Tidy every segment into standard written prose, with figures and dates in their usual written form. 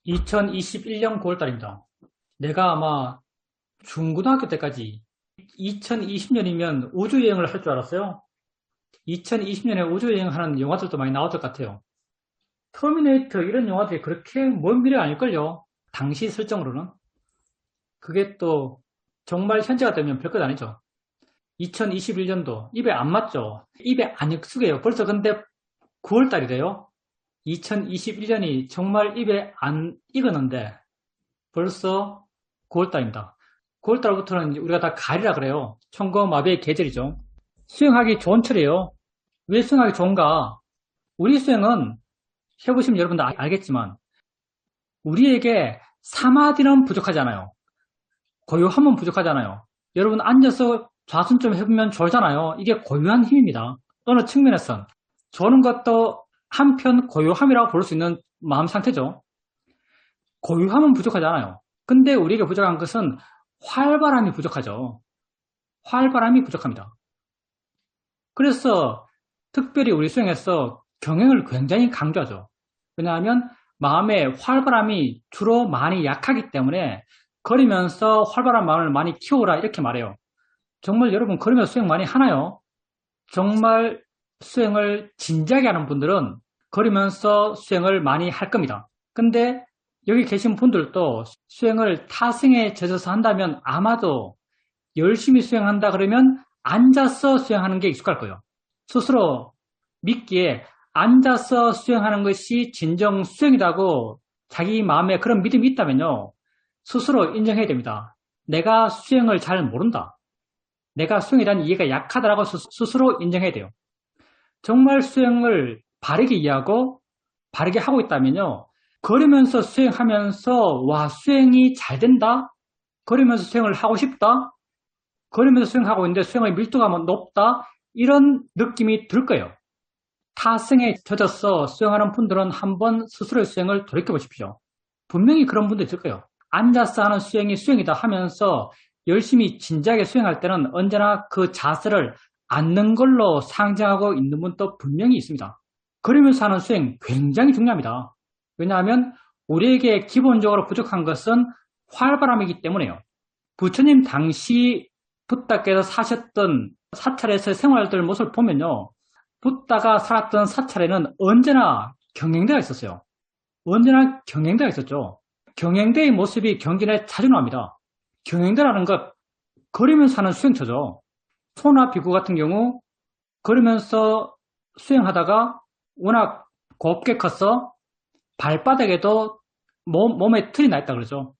2021년 9월달입니다. 내가 아마 중고등학교 때까지 2020년이면 우주여행을 할 줄 알았어요. 2020년에 우주여행하는 영화들도 많이 나왔을 것 같아요. 터미네이터 이런 영화들이 그렇게 먼 미래가 아닐걸요. 당시 설정으로는. 그게 또 정말 현재가 되면 별것 아니죠. 2021년도 입에 안 맞죠. 입에 안 익숙해요. 벌써 근데 9월달이래요. 2021년이 정말 입에 안 익었는데 벌써 9월달입니다. 9월달부터는 우리가 다 가을이라 그래요. 천거 마비의 계절이죠. 수영하기 좋은 철이에요. 왜 수영하기 좋은가? 우리 수영은 해보시면 여러분도 알겠지만 우리에게 사마디는 부족하잖아요. 고요함은 부족하잖아요. 여러분 앉아서 좌순 좀 해보면 좋잖아요. 이게 고요한 힘입니다. 어느 측면에선 저는 것도 한편 고요함이라고 볼 수 있는 마음 상태죠. 고요함은 부족하잖아요. 근데 우리에게 부족한 것은 활발함이 부족하죠. 활발함이 부족합니다. 그래서 특별히 우리 수영에서 경행을 굉장히 강조하죠. 왜냐하면 마음의 활발함이 주로 많이 약하기 때문에 걸으면서 활발한 마음을 많이 키워라 이렇게 말해요. 정말 여러분 걸으면서 수영 많이 하나요? 정말 수영을 진지하게 하는 분들은 걸으면서 수영을 많이 할 겁니다. 근데 여기 계신 분들도 수영을 타승에 젖어서 한다면 아마도 열심히 수영한다 그러면 앉아서 수영하는 게 익숙할 거예요. 스스로 믿기에 앉아서 수영하는 것이 진정 수영이라고 자기 마음에 그런 믿음이 있다면요. 스스로 인정해야 됩니다. 내가 수영을 잘 모른다. 내가 수영에 대한 이해가 약하다라고 스스로 인정해야 돼요. 정말 수영을 바르게 이해하고 바르게 하고 있다면요. 걸으면서 수영하면서 와 수영이 잘 된다. 걸으면서 수영을 하고 싶다. 걸으면서 수영하고 있는데 수영의 밀도가 높다. 이런 느낌이 들 거예요. 타승에 젖어서 수영하는 분들은 한번 스스로의 수영을 돌이켜 보십시오. 분명히 그런 분도 있을 거예요. 앉아서 하는 수영이 수영이다 하면서 열심히 진지하게 수영할 때는 언제나 그 자세를 앉는 걸로 상징하고 있는 분도 분명히 있습니다. 걸으면서 하는 수영 굉장히 중요합니다. 왜냐하면 우리에게 기본적으로 부족한 것은 활발함이기 때문에요. 부처님 당시 붓다께서 사셨던 사찰에서의 생활들 모습을 보면요. 붓다가 살았던 사찰에는 언제나 경행대가 있었어요. 언제나 경행대가 있었죠. 경행대의 모습이 경전에 자주 나옵니다. 경행대라는 것, 걸으면서 하는 수영처죠. 소나 비구 같은 경우 걸으면서 수영하다가 워낙 곱게 컸어 발바닥에도 몸에 털이 나 있다 그러죠.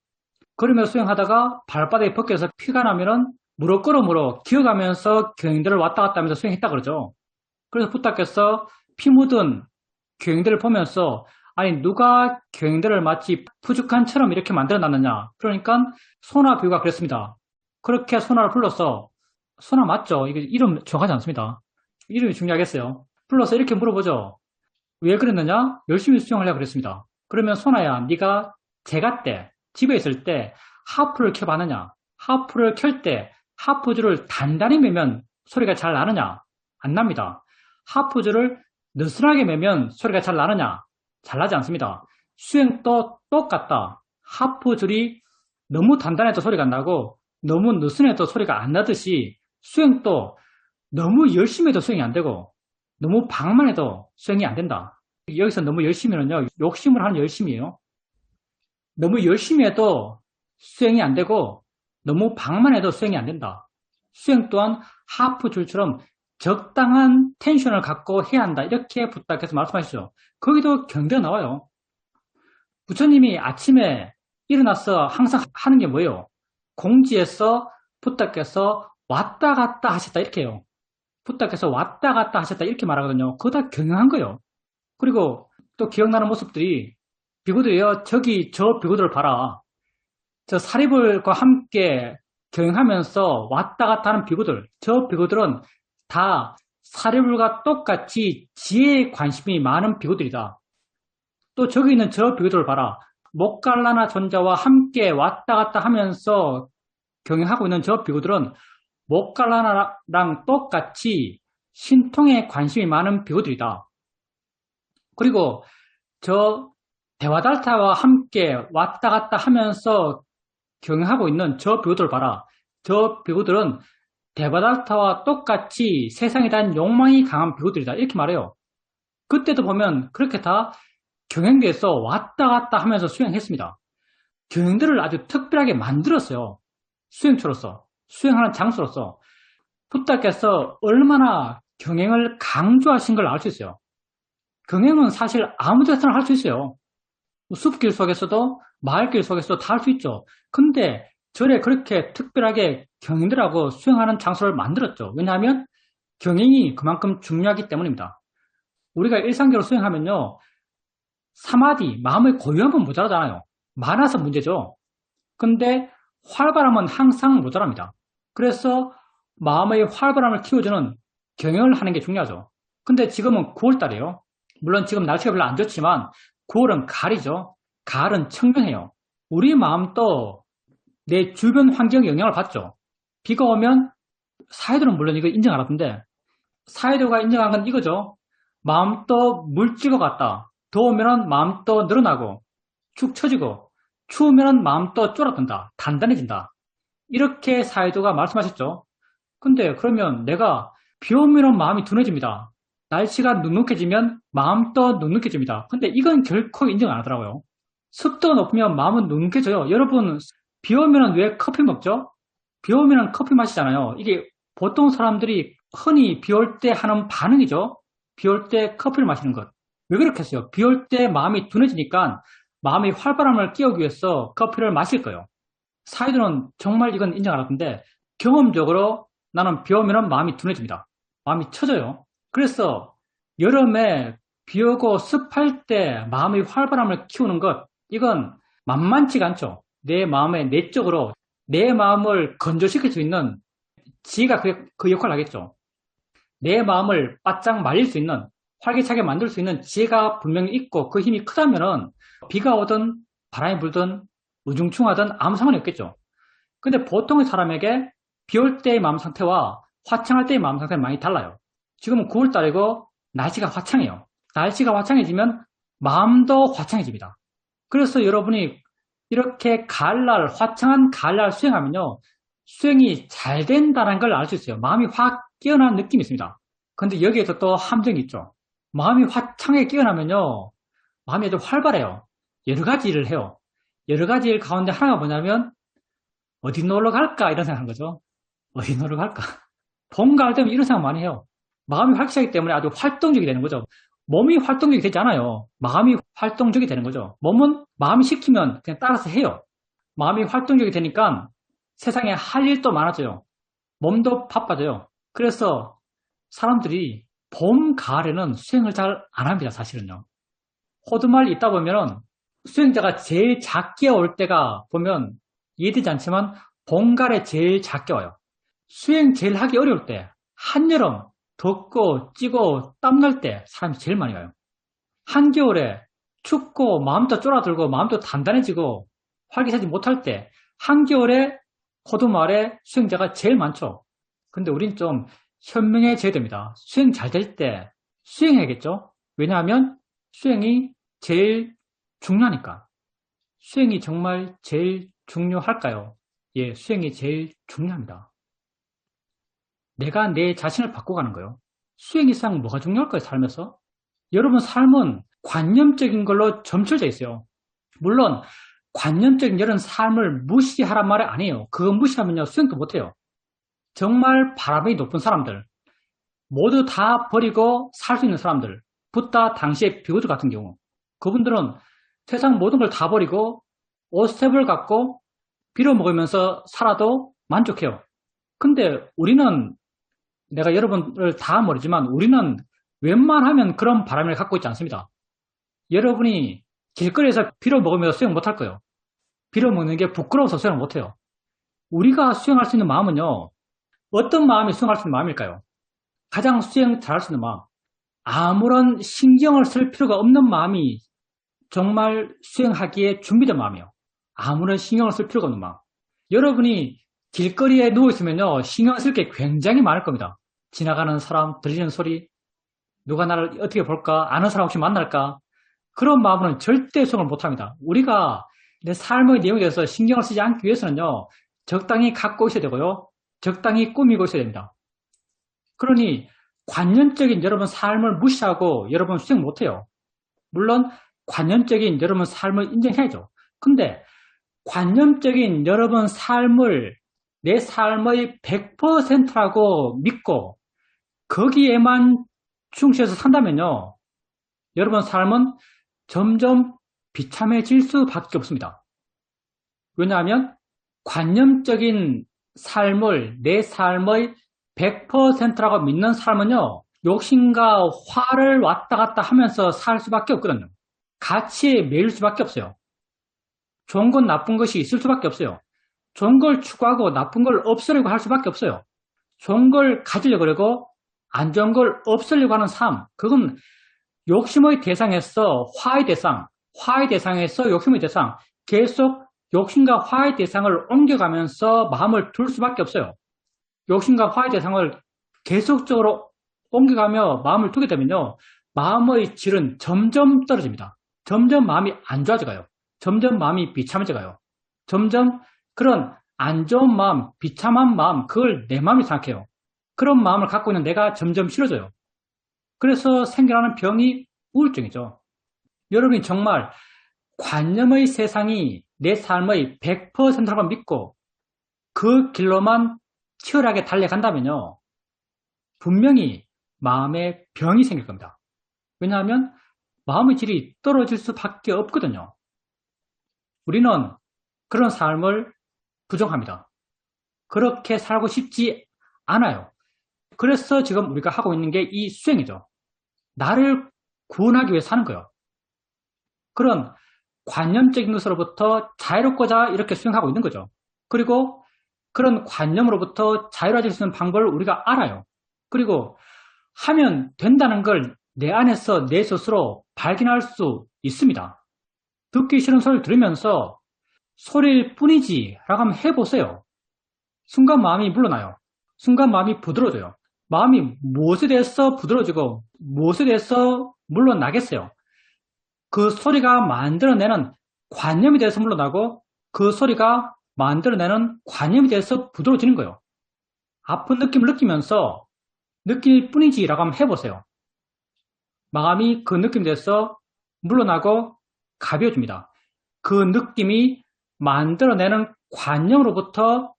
걸으면서 수영하다가 발바닥에 벗겨서 피가 나면은 무럭걸음으로 기어가면서 경행대를 왔다 갔다 하면서 수영했다 그러죠. 그래서 부탁해서 피 묻은 경행대를 보면서 아니 누가 경행대를 마치 푸죽한처럼 이렇게 만들어 놨느냐. 그러니까 소나 비유가 그랬습니다. 그렇게 소나를 불러서 소나 맞죠? 이게 이름 정하지 않습니다. 이름이 중요하겠어요. 불러서 이렇게 물어보죠. 왜 그랬느냐? 열심히 수영하려고 그랬습니다. 그러면 소나야 네가 제가 때 집에 있을 때 하프를 켜봤느냐? 하프를 켤 때 하프줄을 단단히 매면 소리가 잘 나느냐? 안 납니다. 하프줄을 느슨하게 매면 소리가 잘 나느냐? 잘 나지 않습니다. 수영도 똑같다. 하프줄이 너무 단단해도 소리가 안 나고 너무 느슨해도 소리가 안 나듯이 수영도 너무 열심히 해도 수영이 안 되고 너무 방만해도 수영이 안 된다. 여기서 너무 열심히는요. 욕심을 하는 열심이에요. 너무 열심히 해도 수영이 안 되고 너무 방만해도 수영이 안 된다. 수영 또한 하프줄처럼 적당한 텐션을 갖고 해야 한다. 이렇게 부탁해서 말씀하시죠. 거기도 경계가 나와요. 부처님이 아침에 일어나서 항상 하는 게 뭐예요? 공지에서 부탁해서 왔다 갔다 하셨다 이렇게 해요. 부탁해서 왔다 갔다 하셨다 이렇게 말하거든요. 그거 다 경영한 거예요. 그리고 또 기억나는 모습들이 비구들이요. 저기 저 비구들을 봐라. 저 사리불과 함께 경영하면서 왔다 갔다 하는 비구들. 저 비구들은 다 사리불과 똑같이 지혜에 관심이 많은 비구들이다. 또 저기 있는 저 비구들을 봐라. 목갈라나 존자와 함께 왔다 갔다 하면서 경영하고 있는 저 비구들은 목갈라나랑 똑같이 신통에 관심이 많은 비구들이다. 그리고 저 대화달타와 함께 왔다 갔다 하면서 경영하고 있는 저 배우들 봐라. 저 배우들은 대바달타와 똑같이 세상에 대한 욕망이 강한 배우들이다. 이렇게 말해요. 그때도 보면 그렇게 다 경영대에서 왔다 갔다 하면서 수행했습니다. 경영들을 아주 특별하게 만들었어요. 수행처로서, 수행하는 장소로서. 부탁께서 얼마나 경영을 강조하신 걸 알 수 있어요. 경영은 사실 아무 데서나 할 수 있어요. 숲길 속에서도 마을길 속에서도 다 할 수 있죠. 근데 절에 그렇게 특별하게 경영들하고 수행하는 장소를 만들었죠. 왜냐하면 경영이 그만큼 중요하기 때문입니다. 우리가 일상적으로 수행하면요. 사마디, 마음의 고요함은 모자라잖아요. 많아서 문제죠. 근데 활발함은 항상 모자랍니다. 그래서 마음의 활발함을 키워주는 경영을 하는 게 중요하죠. 근데 지금은 9월달이에요. 물론 지금 날씨가 별로 안 좋지만 9월은 가을이죠. 가을은 청명해요. 우리 마음도 내 주변 환경 영향을 받죠. 비가 오면 사회들은 물론 이거 인정 안 하던데 사회도가 인정한 건 이거죠. 마음도 물질과 같다. 더우면 마음도 늘어나고 축 처지고 추우면 마음도 쫄아든다. 단단해진다. 이렇게 사회도가 말씀하셨죠. 근데 그러면 내가 비 오면 마음이 둔해집니다. 날씨가 눅눅해지면 마음도 눅눅해집니다. 근데 이건 결코 인정 안 하더라고요. 습도가 높으면 마음은 눅눅해져요. 여러분 비 오면 왜 커피 먹죠? 비 오면 커피 마시잖아요. 이게 보통 사람들이 흔히 비 올 때 하는 반응이죠. 비 올 때 커피를 마시는 것. 왜 그렇겠어요? 비 올 때 마음이 둔해지니까 마음의 활발함을 끼우기 위해서 커피를 마실 거예요. 사이드는 정말 이건 인정 안 하던데 경험적으로 나는 비 오면 마음이 둔해집니다. 마음이 처져요. 그래서 여름에 비 오고 습할 때 마음의 활발함을 키우는 것 이건 만만치가 않죠. 내 마음의 내적으로 내 마음을 건조시킬 수 있는 지혜가 그 역할을 하겠죠. 내 마음을 바짝 말릴 수 있는 활기차게 만들 수 있는 지혜가 분명히 있고 그 힘이 크다면은 비가 오든 바람이 불든 우중충하든 아무 상관이 없겠죠. 근데 보통의 사람에게 비 올 때의 마음 상태와 화창할 때의 마음 상태는 많이 달라요. 지금은 9월달이고 날씨가 화창해요. 날씨가 화창해지면 마음도 화창해집니다. 그래서 여러분이 이렇게 가을날, 화창한 가을날 수행하면요. 수행이 잘 된다는 걸 알 수 있어요. 마음이 확 깨어난 느낌이 있습니다. 근데 여기에서 또 함정이 있죠. 마음이 화창하게 깨어나면요. 마음이 아주 활발해요. 여러 가지 일을 해요. 여러 가지 일 가운데 하나가 뭐냐면 어디 놀러 갈까 이런 생각하는 거죠. 어디 놀러 갈까? 봄, 가을 되면 이런 생각 많이 해요. 마음이 활기차기 때문에 아주 활동적이 되는 거죠. 몸이 활동적이 되지 않아요. 마음이 활동적이 되는 거죠. 몸은 마음이 시키면 그냥 따라서 해요. 마음이 활동적이 되니까 세상에 할 일도 많아져요. 몸도 바빠져요. 그래서 사람들이 봄, 가을에는 수행을 잘 안 합니다. 사실은요. 호두말리 있다 보면은 수행자가 제일 작게 올 때가 보면 이해되지 않지만 봄, 가을에 제일 작게 와요. 수행 제일 하기 어려울 때 한여름 덥고 찌고 땀날 때 사람이 제일 많이 와요. 한겨울에 춥고 마음도 쫄아들고 마음도 단단해지고 활기차지 못할 때 한겨울에 호두마을에 수행자가 제일 많죠. 근데 우린 좀 현명해져야 됩니다. 수행 잘 될 때 수행해야겠죠. 왜냐하면 수행이 제일 중요하니까. 수행이 정말 제일 중요할까요? 예, 수행이 제일 중요합니다. 내가 내 자신을 바꿔가는 거예요. 수행 이상 뭐가 중요할까요, 삶에서? 여러분 삶은 관념적인 걸로 점철되어 있어요. 물론 관념적인 이런 삶을 무시하란 말이 아니에요. 그거 무시하면요 수행도 못해요. 정말 바람이 높은 사람들, 모두 다 버리고 살 수 있는 사람들, 붓다 당시의 비구들 같은 경우 그분들은 세상 모든 걸 다 버리고 옷셉을 갖고 빌어먹으면서 살아도 만족해요. 근데 우리는 내가 여러분을 다 모르지만 우리는 웬만하면 그런 바람을 갖고 있지 않습니다. 여러분이 길거리에서 빌어먹으면서 수영 못할 거예요. 빌어먹는 게 부끄러워서 수영을 못해요. 우리가 수영할 수 있는 마음은요. 어떤 마음이 수영할 수 있는 마음일까요? 가장 수영 잘할 수 있는 마음. 아무런 신경을 쓸 필요가 없는 마음이 정말 수영하기에 준비된 마음이에요. 아무런 신경을 쓸 필요가 없는 마음. 여러분이 길거리에 누워있으면요. 신경 쓸 게 굉장히 많을 겁니다. 지나가는 사람, 들리는 소리, 누가 나를 어떻게 볼까, 아는 사람 혹시 만날까, 그런 마음으로는 절대 수행을 못합니다. 우리가 내 삶의 내용에 대해서 신경을 쓰지 않기 위해서는요, 적당히 갖고 있어야 되고요, 적당히 꾸미고 있어야 됩니다. 그러니 관념적인 여러분 삶을 무시하고 여러분 수행 못해요. 물론 관념적인 여러분 삶을 인정해야죠. 근데 관념적인 여러분 삶을 내 삶의 100%라고 믿고 거기에만 충실해서 산다면요, 여러분 삶은 점점 비참해질 수밖에 없습니다. 왜냐하면 관념적인 삶을 내 삶의 100%라고 믿는 사람은요, 욕심과 화를 왔다 갔다 하면서 살 수밖에 없거든요. 가치에 매일 수밖에 없어요. 좋은 건 나쁜 것이 있을 수밖에 없어요. 좋은 걸 추구하고 나쁜 걸 없애려고 할 수밖에 없어요. 좋은 걸 가지려고 그러고 안 좋은 걸 없애려고 하는 삶, 그건 욕심의 대상에서 화의 대상, 화의 대상에서 욕심의 대상, 계속 욕심과 화의 대상을 옮겨가면서 마음을 둘 수밖에 없어요. 욕심과 화의 대상을 계속적으로 옮겨가며 마음을 두게 되면요, 마음의 질은 점점 떨어집니다. 점점 마음이 안 좋아져가요. 점점 마음이 비참해져가요. 점점 그런 안 좋은 마음, 비참한 마음, 그걸 내 마음이 생각해요. 그런 마음을 갖고 있는 내가 점점 싫어져요. 그래서 생겨나는 병이 우울증이죠. 여러분이 정말 관념의 세상이 내 삶의 100%라고 믿고 그 길로만 치열하게 달려간다면요, 분명히 마음에 병이 생길 겁니다. 왜냐하면 마음의 질이 떨어질 수밖에 없거든요. 우리는 그런 삶을 부정합니다. 그렇게 살고 싶지 않아요. 그래서 지금 우리가 하고 있는 게 이 수행이죠. 나를 구원하기 위해 사는 거예요. 그런 관념적인 것으로부터 자유롭고자 이렇게 수행하고 있는 거죠. 그리고 그런 관념으로부터 자유로워질 수 있는 방법을 우리가 알아요. 그리고 하면 된다는 걸 내 안에서 내 스스로 발견할 수 있습니다. 듣기 싫은 소리를 들으면서 소리일 뿐이지 라고 한번 해보세요. 순간 마음이 물러나요. 순간 마음이 부드러워져요. 마음이 무엇에 대해서 부드러워지고 무엇에 대해서 물러나겠어요. 그 소리가 만들어내는 관념에 대해서 물러나고 그 소리가 만들어내는 관념에 대해서 부드러워지는 거예요. 아픈 느낌을 느끼면서 느낄 뿐이지 라고 한번 해보세요. 마음이 그 느낌에 대해서 물러나고 가벼워집니다. 그 느낌이 만들어내는 관념으로부터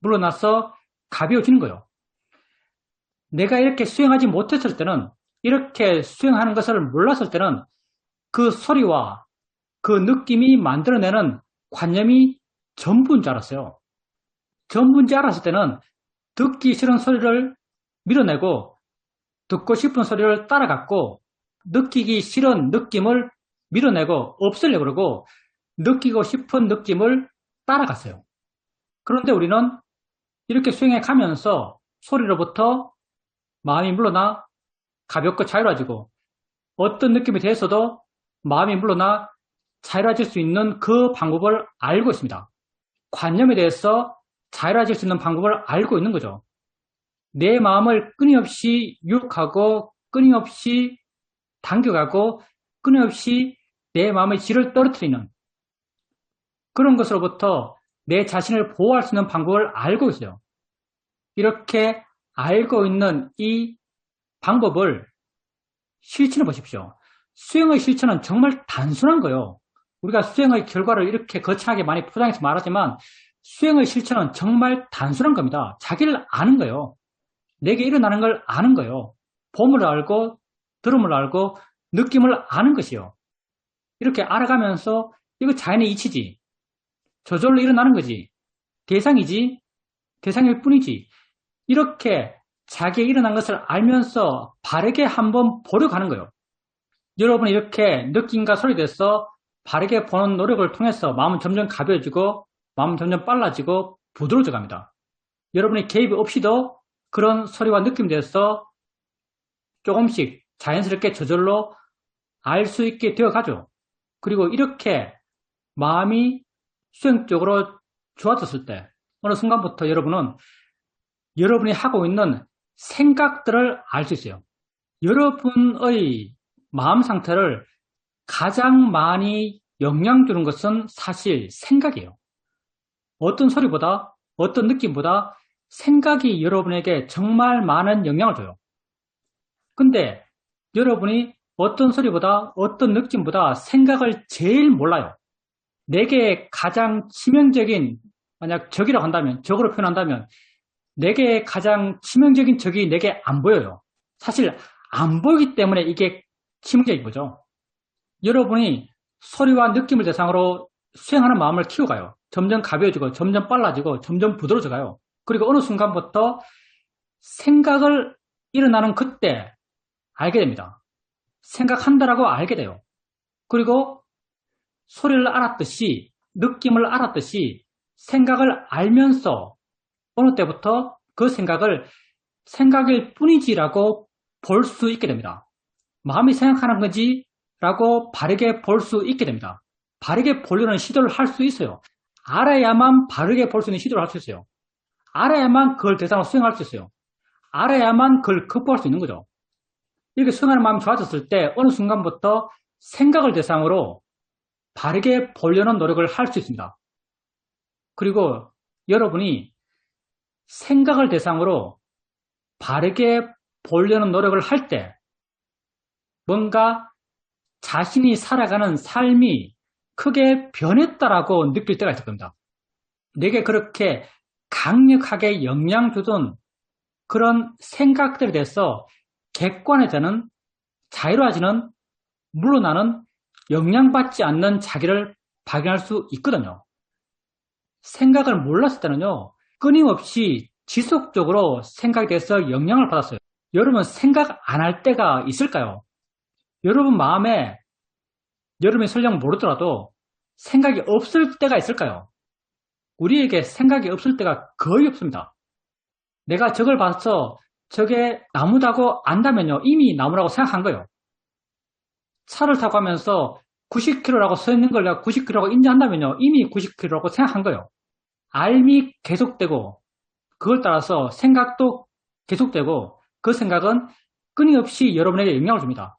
물러나서 가벼워지는 거예요. 내가 이렇게 수행하지 못했을 때는, 이렇게 수행하는 것을 몰랐을 때는 그 소리와 그 느낌이 만들어내는 관념이 전부인 줄 알았어요. 전부인 줄 알았을 때는 듣기 싫은 소리를 밀어내고 듣고 싶은 소리를 따라갔고 느끼기 싫은 느낌을 밀어내고 없애려고 그러고 느끼고 싶은 느낌을 따라갔어요. 그런데 우리는 이렇게 수행해 가면서 소리로부터 마음이 물러나 가볍고 자유로워지고 어떤 느낌에 대해서도 마음이 물러나 자유로워질 수 있는 그 방법을 알고 있습니다. 관념에 대해서 자유로워질 수 있는 방법을 알고 있는 거죠. 내 마음을 끊임없이 유혹하고 끊임없이 당겨가고 끊임없이 내 마음의 질을 떨어뜨리는 그런 것으로부터 내 자신을 보호할 수 있는 방법을 알고 있어요. 이렇게 알고 있는 이 방법을 실천해 보십시오. 수행의 실천은 정말 단순한 거예요. 우리가 수행의 결과를 이렇게 거창하게 많이 포장해서 말하지만 수행의 실천은 정말 단순한 겁니다. 자기를 아는 거예요. 내게 일어나는 걸 아는 거예요. 봄을 알고 들음을 알고 느낌을 아는 것이요. 이렇게 알아가면서 이거 자연의 이치지. 저절로 일어나는 거지. 대상이지. 대상일 뿐이지. 이렇게 자기의 일어난 것을 알면서 바르게 한번 보려고 하는 거예요. 여러분이 이렇게 느낌과 소리에 대해서 바르게 보는 노력을 통해서 마음은 점점 가벼워지고 마음은 점점 빨라지고 부드러워져 갑니다. 여러분이 개입 없이도 그런 소리와 느낌에 대해서 조금씩 자연스럽게 저절로 알 수 있게 되어 가죠. 그리고 이렇게 마음이 수행적으로 좋아졌을 때 어느 순간부터 여러분은 여러분이 하고 있는 생각들을 알 수 있어요. 여러분의 마음 상태를 가장 많이 영향 주는 것은 사실 생각이에요. 어떤 소리보다, 어떤 느낌보다 생각이 여러분에게 정말 많은 영향을 줘요. 근데 여러분이 어떤 소리보다, 어떤 느낌보다 생각을 제일 몰라요. 내게 가장 치명적인, 만약 적이라고 한다면, 적으로 표현한다면, 내게 가장 치명적인 적이 내게 안 보여요. 사실 안 보이기 때문에 이게 치명적인 거죠. 여러분이 소리와 느낌을 대상으로 수행하는 마음을 키워가요. 점점 가벼워지고, 점점 빨라지고, 점점 부드러워져가요. 그리고 어느 순간부터 생각을 일어나는 그때 알게 됩니다. 생각한다라고 알게 돼요. 그리고 소리를 알았듯이, 느낌을 알았듯이 생각을 알면서 어느 때부터 그 생각을 생각일 뿐이지라고 볼 수 있게 됩니다. 마음이 생각하는 거지라고 바르게 볼 수 있게 됩니다. 바르게 보려는 시도를 할 수 있어요. 알아야만 바르게 볼 수 있는 시도를 할 수 있어요. 알아야만 그걸 대상으로 수행할 수 있어요. 알아야만 그걸 극복할 수 있는 거죠. 이렇게 수행하는 마음이 좋아졌을 때 어느 순간부터 생각을 대상으로 바르게 보려는 노력을 할 수 있습니다. 그리고 여러분이 생각을 대상으로 바르게 보려는 노력을 할 때 뭔가 자신이 살아가는 삶이 크게 변했다라고 느낄 때가 있을 겁니다. 내게 그렇게 강력하게 영향 주던 그런 생각들에 대해서 객관해지는, 자유로워지는, 물러나는, 영향받지 않는 자기를 발견할 수 있거든요. 생각을 몰랐을 때는요, 끊임없이 지속적으로 생각에 대해서 영향을 받았어요. 여러분 생각 안 할 때가 있을까요? 여러분 마음에 여러분이 설령 모르더라도 생각이 없을 때가 있을까요? 우리에게 생각이 없을 때가 거의 없습니다. 내가 저걸 봐서 저게 나무다고 안다면요, 이미 나무라고 생각한 거예요. 차를 타고 가면서 90km라고 써 있는 걸 내가 90km라고 인지한다면요, 이미 90km라고 생각한 거예요. 알미 계속되고 그걸 따라서 생각도 계속되고 그 생각은 끊임없이 여러분에게 영향을 줍니다.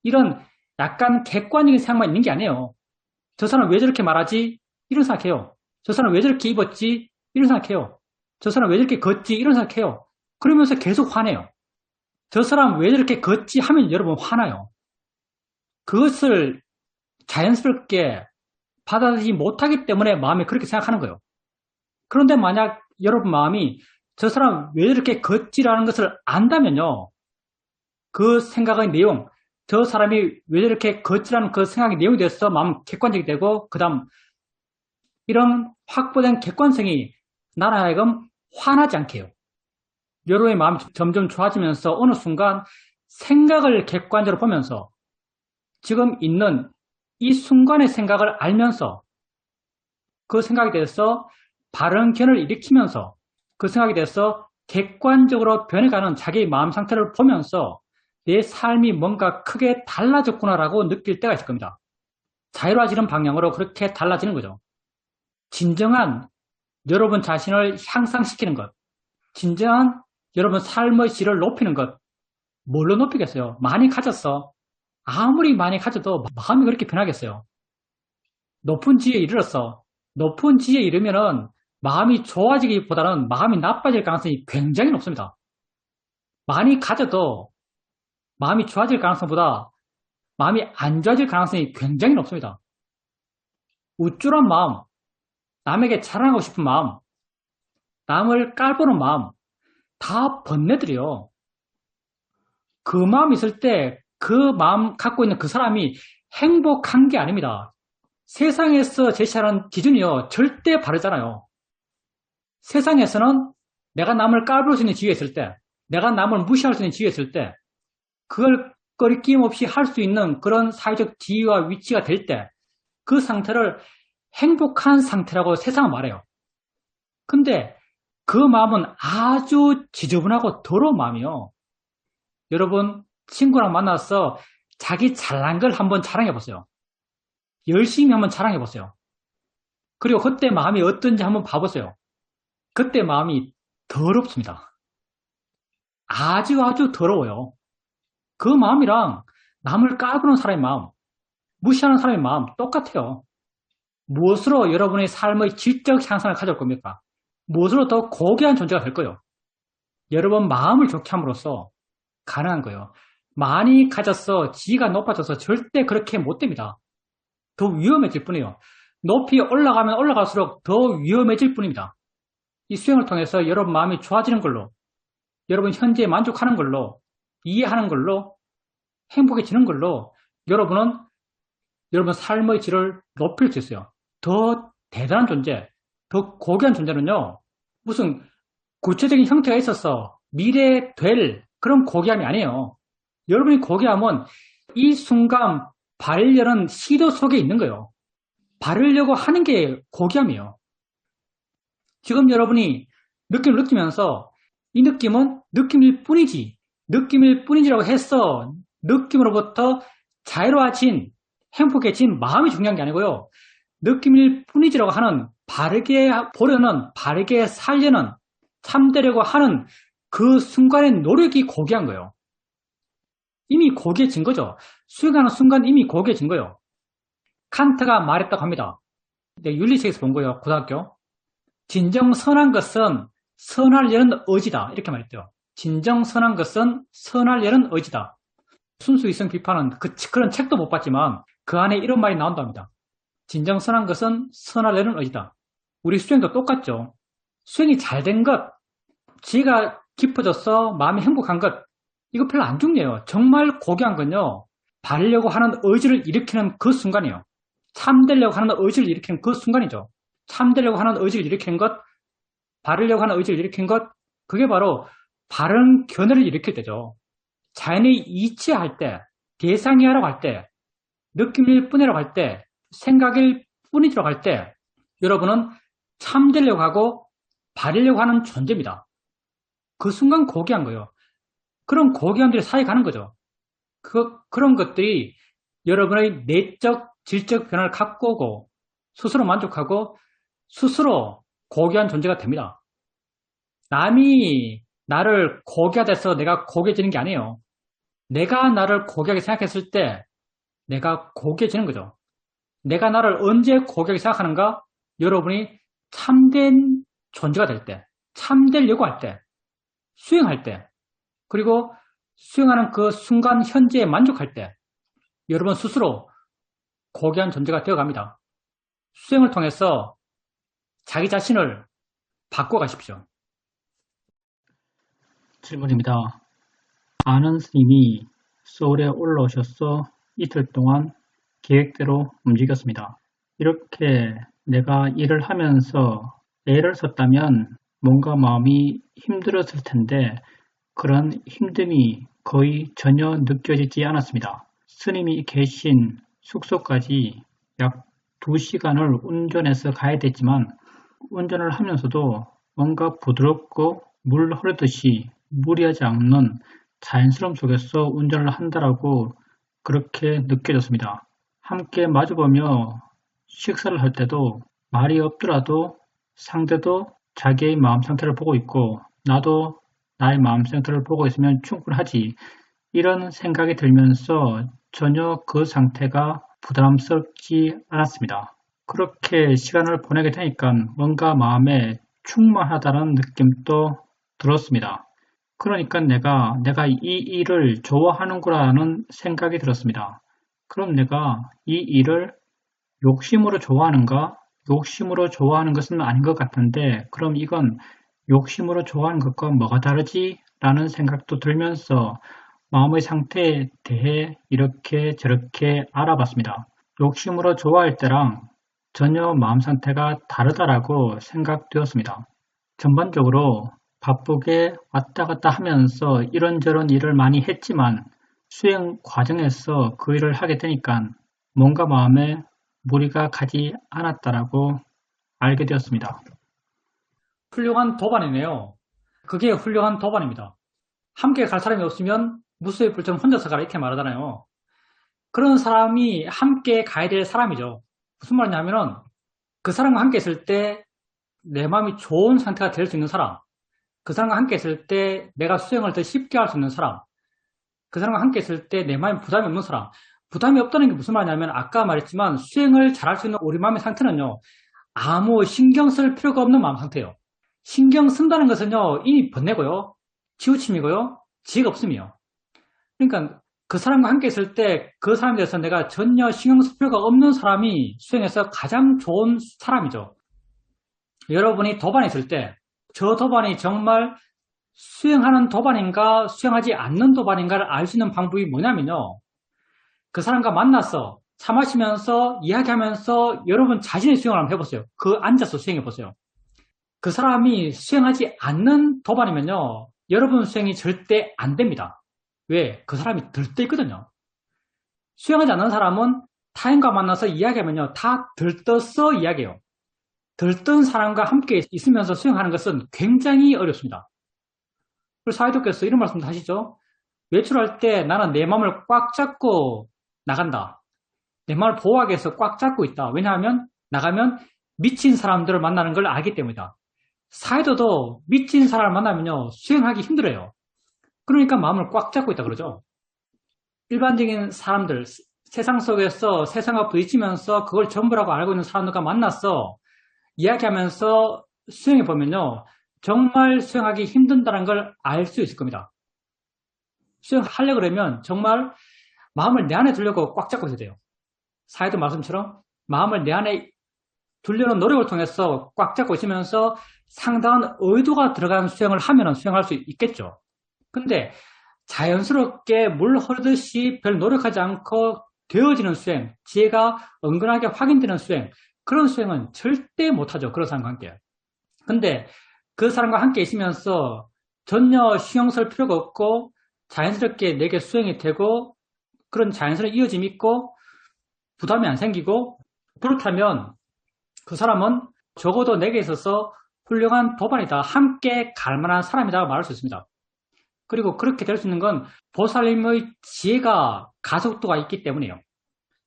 이런 약간 객관적인 생각만 있는 게 아니에요. 저 사람 왜 저렇게 말하지? 이런 생각해요. 저 사람 왜 저렇게 입었지? 이런 생각해요. 저 사람 왜 저렇게 걷지? 이런 생각해요. 그러면서 계속 화내요. 저 사람 왜 저렇게 걷지? 하면 여러분 화나요. 그것을 자연스럽게 받아들이지 못하기 때문에 마음이 그렇게 생각하는 거예요. 그런데 만약 여러분 마음이 저 사람 왜 저렇게 걷지라는 것을 안다면요. 그 생각의 내용, 저 사람이 왜 저렇게 걷지라는 그 생각의 내용에 대해서 마음 객관적이 되고 그 다음 이런 확보된 객관성이 나로 하여금 화나지 않게 해요. 여러분의 마음이 점점 좋아지면서 어느 순간 생각을 객관적으로 보면서 지금 있는 이 순간의 생각을 알면서 그 생각에 대해서 바른 견해를 일으키면서 그 생각에 대해서 객관적으로 변해가는 자기의 마음 상태를 보면서 내 삶이 뭔가 크게 달라졌구나라고 느낄 때가 있을 겁니다. 자유로워지는 방향으로 그렇게 달라지는 거죠. 진정한 여러분 자신을 향상시키는 것, 진정한 여러분 삶의 질을 높이는 것, 뭘로 높이겠어요? 많이 가졌어. 아무리 많이 가져도 마음이 그렇게 변하겠어요. 높은 지위에 이르렀어. 높은 지위에 이르면은 마음이 좋아지기보다는 마음이 나빠질 가능성이 굉장히 높습니다. 많이 가져도 마음이 좋아질 가능성보다 마음이 안 좋아질 가능성이 굉장히 높습니다. 우쭐한 마음, 남에게 자랑하고 싶은 마음, 남을 깔보는 마음, 다 번뇌들이요. 그 마음이 있을 때 그 마음 갖고 있는 그 사람이 행복한 게 아닙니다. 세상에서 제시하는 기준이요. 절대 바르잖아요. 세상에서는 내가 남을 깔볼 수 있는 지위에 있을 때, 내가 남을 무시할 수 있는 지위에 있을 때, 그걸 꺼리낌 없이 할 수 있는 그런 사회적 지위와 위치가 될 때, 그 상태를 행복한 상태라고 세상은 말해요. 근데 그 마음은 아주 지저분하고 더러운 마음이요. 여러분, 친구랑 만나서 자기 잘난 걸 한번 자랑해보세요. 열심히 한번 자랑해보세요. 그리고 그때 마음이 어떤지 한번 봐보세요. 그때 마음이 더럽습니다. 아주 더러워요. 그 마음이랑 남을 까부는 사람의 마음, 무시하는 사람의 마음 똑같아요. 무엇으로 여러분의 삶의 질적 향상을 가져올 겁니까? 무엇으로 더 고귀한 존재가 될 거예요? 여러분 마음을 좋게 함으로써 가능한 거예요. 많이 가졌어, 지위가 높아져서 절대 그렇게 못 됩니다. 더 위험해질 뿐이에요. 높이 올라가면 올라갈수록 더 위험해질 뿐입니다. 이 수행을 통해서 여러분 마음이 좋아지는 걸로, 여러분 현재에 만족하는 걸로, 이해하는 걸로, 행복해지는 걸로 여러분은 여러분 삶의 질을 높일 수 있어요. 더 대단한 존재, 더 고귀한 존재는요, 무슨 구체적인 형태가 있어서 미래에 될 그런 고귀함이 아니에요. 여러분이 고귀함은 이 순간 바르려는 시도 속에 있는 거예요. 바르려고 하는 게 고귀함이에요. 지금 여러분이 느낌을 느끼면서 이 느낌은 느낌일 뿐이지, 느낌일 뿐이지라고 해서 느낌으로부터 자유로워진, 행복해진 마음이 중요한 게 아니고요. 느낌일 뿐이지라고 하는 바르게 보려는, 바르게 살려는, 참되려고 하는 그 순간의 노력이 고귀한 거예요. 이미 고귀해진 거죠. 수행하는 순간 이미 고귀해진 거예요. 칸트가 말했다고 합니다. 윤리책에서 본 거예요. 고등학교. 진정 선한 것은 선하려는 의지다. 이렇게 말했대요. 진정 선한 것은 선하려는 의지다. 순수 이성 비판은 그런 책도 못 봤지만 그 안에 이런 말이 나온답니다. 진정 선한 것은 선하려는 의지다. 우리 수행도 똑같죠. 수행이 잘 된 것, 지혜가 깊어져서 마음이 행복한 것, 이거 별로 안 중요해요. 정말 고귀한 건요, 바르려고 하는 의지를 일으키는 그 순간이에요. 참되려고 하는 의지를 일으키는 그 순간이죠. 참되려고 하는 의지를 일으키는 것, 바르려고 하는 의지를 일으키는 것, 그게 바로 바른 견해를 일으킬 때죠. 자연이 이치할 때, 대상이하라고 할 때, 느낌일 뿐이라고 할 때, 생각일 뿐이라고 할 때, 여러분은 참되려고 하고 바르려고 하는 존재입니다. 그 순간 고귀한 거예요. 그런 고귀함들이 사이에 가는 거죠. 그런 것들이 여러분의 내적, 질적 변화를 갖고 오고 스스로 만족하고 스스로 고귀한 존재가 됩니다. 남이 나를 고귀하다 해서 내가 고귀해지는 게 아니에요. 내가 나를 고귀하게 생각했을 때 내가 고귀해지는 거죠. 내가 나를 언제 고귀하게 생각하는가? 여러분이 참된 존재가 될 때, 참되려고 할 때, 수행할 때, 그리고 수행하는 그 순간 현재에 만족할 때 여러분 스스로 고귀한 존재가 되어갑니다. 수행을 통해서 자기 자신을 바꿔가십시오. 질문입니다. 아는 스님이 서울에 올라오셔서 이틀 동안 계획대로 움직였습니다. 이렇게 내가 일을 하면서 애를 썼다면 뭔가 마음이 힘들었을 텐데 그런 힘듦이 거의 전혀 느껴지지 않았습니다. 스님이 계신 숙소까지 약 2시간을 운전해서 가야 됐지만 운전을 하면서도 뭔가 부드럽고 물 흐르듯이 무리하지 않는 자연스러움 속에서 운전을 한다라고 그렇게 느껴졌습니다. 함께 마주보며 식사를 할 때도 말이 없더라도 상대도 자기의 마음 상태를 보고 있고 나도 나의 마음 상태를 보고 있으면 충분하지, 이런 생각이 들면서 전혀 그 상태가 부담스럽지 않았습니다. 그렇게 시간을 보내게 되니까 뭔가 마음에 충만하다는 느낌도 들었습니다. 그러니까 내가 이 일을 좋아하는구나라는 생각이 들었습니다. 그럼 내가 이 일을 욕심으로 좋아하는가? 욕심으로 좋아하는 것은 아닌 것 같은데 그럼 이건 욕심으로 좋아하는 것과 뭐가 다르지? 라는 생각도 들면서 마음의 상태에 대해 이렇게 저렇게 알아봤습니다. 욕심으로 좋아할 때랑 전혀 마음 상태가 다르다라고 생각되었습니다. 전반적으로 바쁘게 왔다 갔다 하면서 이런저런 일을 많이 했지만 수행 과정에서 그 일을 하게 되니까 뭔가 마음에 무리가 가지 않았다라고 알게 되었습니다. 훌륭한 도반이네요. 그게 훌륭한 도반입니다. 함께 갈 사람이 없으면 무수의 불처럼 혼자서 가라 이렇게 말하잖아요. 그런 사람이 함께 가야 될 사람이죠. 무슨 말이냐면은 그 사람과 함께 있을 때 내 마음이 좋은 상태가 될 수 있는 사람, 그 사람과 함께 있을 때 내가 수행을 더 쉽게 할 수 있는 사람, 그 사람과 함께 있을 때 내 마음에 부담이 없는 사람, 부담이 없다는 게 무슨 말이냐면 아까 말했지만 수행을 잘할 수 있는 우리 마음의 상태는요. 아무 신경 쓸 필요가 없는 마음 상태예요. 신경 쓴다는 것은요. 이미 번뇌고요. 치우침이고요. 지혜가 없음이요. 그러니까 그 사람과 함께 있을 때 그 사람에 대해서 내가 전혀 신경 쓸 필요가 없는 사람이 수행에서 가장 좋은 사람이죠. 여러분이 도반에 있을 때 저 도반이 정말 수행하는 도반인가 수행하지 않는 도반인가를 알 수 있는 방법이 뭐냐면요. 그 사람과 만나서 차 마시면서 이야기하면서 여러분 자신의 수행을 한번 해보세요. 그 앉아서 수행해보세요. 그 사람이 수행하지 않는 도반이면요. 여러분 수행이 절대 안 됩니다. 왜? 그 사람이 들떠있거든요. 수행하지 않는 사람은 타인과 만나서 이야기하면요. 다 들떠서 이야기해요. 들뜬 사람과 함께 있으면서 수행하는 것은 굉장히 어렵습니다. 그래서 사회도께서 이런 말씀도 하시죠. 외출할 때 나는 내 마음을 꽉 잡고 나간다. 내 마음을 보호하기 위해서 꽉 잡고 있다. 왜냐하면 나가면 미친 사람들을 만나는 걸 알기 때문이다. 사회도도 미친 사람을 만나면요. 수행하기 힘들어요. 그러니까 마음을 꽉 잡고 있다 그러죠. 일반적인 사람들, 세상 속에서 세상과 부딪히면서 그걸 전부라고 알고 있는 사람들과 만나서 이야기하면서 수행해 보면요. 정말 수행하기 힘든다는 걸 알 수 있을 겁니다. 수행하려고 그러면 정말 마음을 내 안에 두려고 꽉 잡고 있어야 돼요. 사회도 말씀처럼 마음을 내 안에 두려는 노력을 통해서 꽉 잡고 있으면서 상당한 의도가 들어간 수행을 하면 수행할 수 있겠죠. 근데 자연스럽게 물 흐르듯이 별 노력하지 않고 되어지는 수행, 지혜가 은근하게 확인되는 수행, 그런 수행은 절대 못하죠. 그런 사람과 함께. 근데 그 사람과 함께 있으면서 전혀 신경 쓸 필요가 없고 자연스럽게 내게 수행이 되고 그런 자연스러운 이어짐이 있고 부담이 안 생기고 그렇다면 그 사람은 적어도 내게 있어서 훌륭한 도반이다. 함께 갈 만한 사람이라고 말할 수 있습니다. 그리고 그렇게 될 수 있는 건 보살님의 지혜가 가속도가 있기 때문이에요.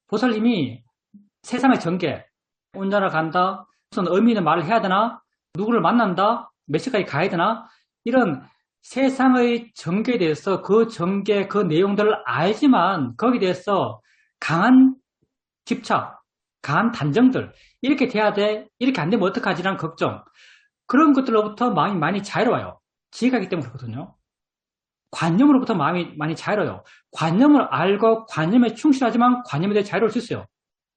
보살님이 세상의 전개, 운전을 간다, 무슨 의미 있는 말을 해야 되나, 누구를 만난다, 몇 시까지 가야 되나, 이런 세상의 전개에 대해서 그 전개, 그 내용들을 알지만 거기에 대해서 강한 집착, 강한 단정들, 이렇게 돼야 돼, 이렇게 안 되면 어떡하지라는 걱정, 그런 것들로부터 마음이 많이 자유로워요. 지혜가 있기 때문에 그렇거든요. 관념으로부터 마음이 많이 자유로워요. 관념을 알고 관념에 충실하지만 관념에 대해 자유로울 수 있어요.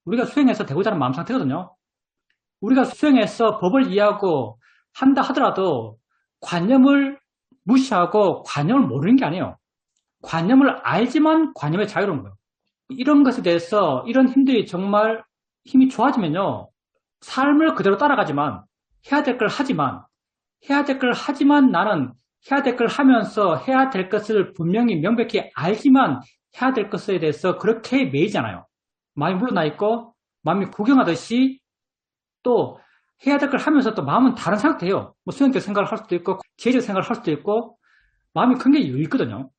우리가 수행해서 되고자 하는 마음 상태거든요. 우리가 수행해서 법을 이해하고 한다 하더라도 관념을 무시하고 관념을 모르는 게 아니에요. 관념을 알지만 관념에 자유로운 거예요. 이런 것에 대해서 이런 힘들이 정말 힘이 좋아지면요. 삶을 그대로 따라가지만 해야 될 걸 하지만 해야 될 걸 하지만 나는 해야 될 걸 하면서 해야 될 것을 분명히 명백히 알지만 해야 될 것에 대해서 그렇게 매이잖아요. 마음이 물러나 있고 마음이 구경하듯이 또 해야 될 걸 하면서 또 마음은 다른 상태예요. 뭐 수행적 생각을 할 수도 있고 지혜적 생각을 할 수도 있고 마음이 굉장히 여유 있거든요.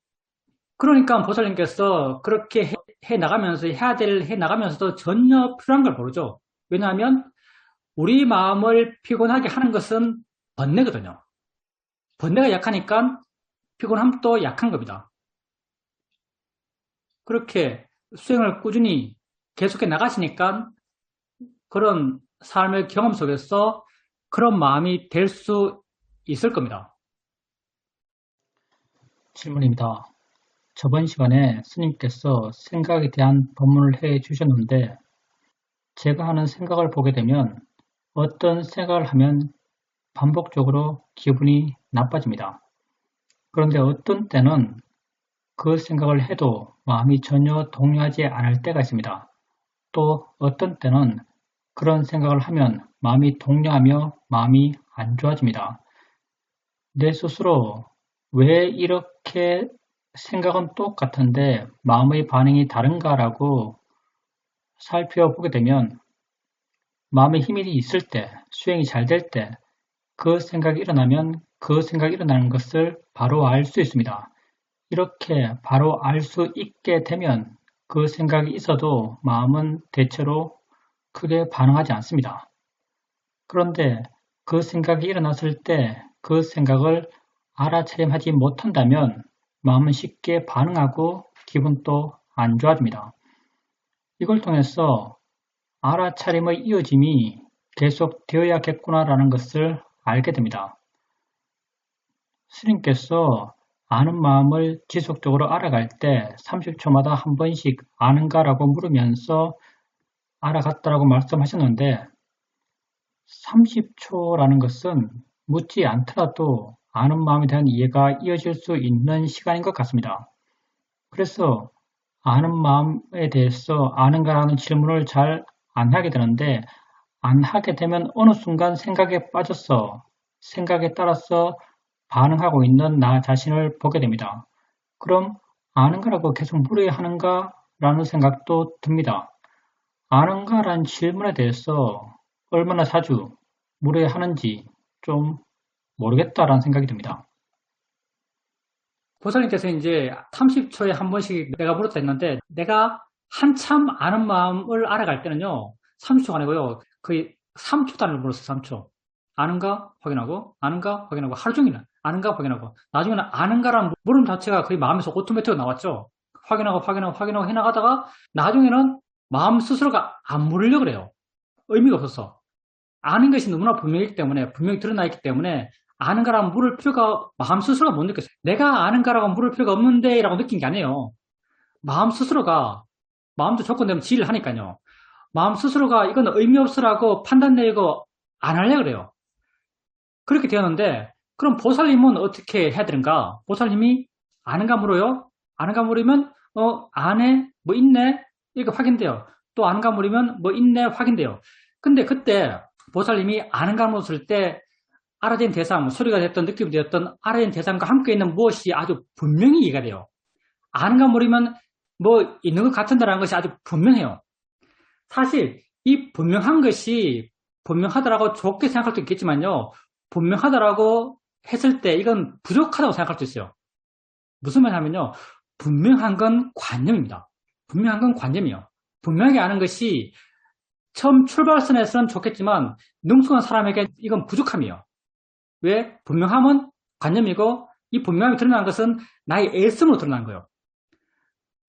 그러니까 보살님께서 그렇게 해 나가면서 해야 될 해 나가면서도 전혀 필요한 걸 모르죠. 왜냐하면 우리 마음을 피곤하게 하는 것은 번뇌거든요. 번뇌가 약하니까 피곤함도 약한 겁니다. 그렇게 수행을 꾸준히 계속해 나가시니까 그런 삶의 경험 속에서 그런 마음이 될 수 있을 겁니다. 질문입니다. 저번 시간에 스님께서 생각에 대한 법문을 해 주셨는데 제가 하는 생각을 보게 되면 어떤 생각을 하면 반복적으로 기분이 나빠집니다. 그런데 어떤 때는 그 생각을 해도 마음이 전혀 동요하지 않을 때가 있습니다. 또 어떤 때는 그런 생각을 하면 마음이 동요하며 마음이 안 좋아집니다. 내 스스로 왜 이렇게 생각은 똑같은데 마음의 반응이 다른가라고 살펴보게 되면 마음의 힘이 있을 때, 수행이 잘 될 때 그 생각이 일어나면 그 생각이 일어나는 것을 바로 알 수 있습니다. 이렇게 바로 알 수 있게 되면 그 생각이 있어도 마음은 대체로 크게 반응하지 않습니다. 그런데 그 생각이 일어났을 때 그 생각을 알아차림하지 못한다면 마음은 쉽게 반응하고 기분도 안 좋아집니다. 이걸 통해서 알아차림의 이어짐이 계속 되어야겠구나라는 것을 알게 됩니다. 스님께서 아는 마음을 지속적으로 알아갈 때 30초마다 한 번씩 아는가라고 물으면서 알아갔다라고 말씀하셨는데 30초라는 것은 묻지 않더라도 아는 마음에 대한 이해가 이어질 수 있는 시간인 것 같습니다. 그래서 아는 마음에 대해서 아는가라는 질문을 잘 안 하게 되는데 안 하게 되면 어느 순간 생각에 빠져서 생각에 따라서 반응하고 있는 나 자신을 보게 됩니다. 그럼 아는가라고 계속 물어야 하는가? 라는 생각도 듭니다. 아는가라는 질문에 대해서 얼마나 자주 물어야 하는지 좀 모르겠다라는 생각이 듭니다. 보살님께서 이제 30초에 한 번씩 내가 물었다 했는데, 내가 한참 아는 마음을 알아갈 때는요, 30초가 아니고요, 거의 3초 단위로 물었어요, 3초. 아는가? 확인하고, 아는가? 확인하고, 하루 종일 아는가? 확인하고, 나중에는 아는가라는 물음 자체가 거의 마음에서 오토매틱으로 나왔죠. 확인하고 해나가다가, 나중에는 마음 스스로가 안 물으려고 그래요. 의미가 없어서. 아는 것이 너무나 분명하기 때문에, 분명히 드러나 있기 때문에, 아는가라고 물을 필요가, 마음 스스로가 못 느꼈어요. 내가 아는가라고 물을 필요가 없는데, 라고 느낀 게 아니에요. 마음 스스로가, 마음도 조건되면 지휘를 하니까요. 마음 스스로가 이건 의미 없으라고 판단 내고 안 하려고 그래요. 그렇게 되었는데, 그럼 보살님은 어떻게 해야 되는가? 보살님이 아는가 물어요? 아는가 물으면, 안에 뭐 있네? 이렇게 확인돼요. 또 아는가 물으면 뭐 있네? 확인돼요. 근데 그때 보살님이 아는가 물었을 때 알아낸 대상, 소리가 됐든 느낌이 되었든 알아낸 대상과 함께 있는 무엇이 아주 분명히 이해가 돼요. 아는가 모르면 뭐 있는 것 같은다라는 것이 아주 분명해요. 사실 이 분명한 것이 분명하다라고 좋게 생각할 수 있겠지만요. 분명하다라고 했을 때 이건 부족하다고 생각할 수 있어요. 무슨 말이냐면요. 분명한 건 관념입니다. 분명한 건 관념이요. 분명하게 아는 것이 처음 출발선에서는 좋겠지만 능숙한 사람에게 이건 부족함이에요. 왜? 분명함은 관념이고 이 분명함이 드러난 것은 나의 애씀으로 드러난 거예요.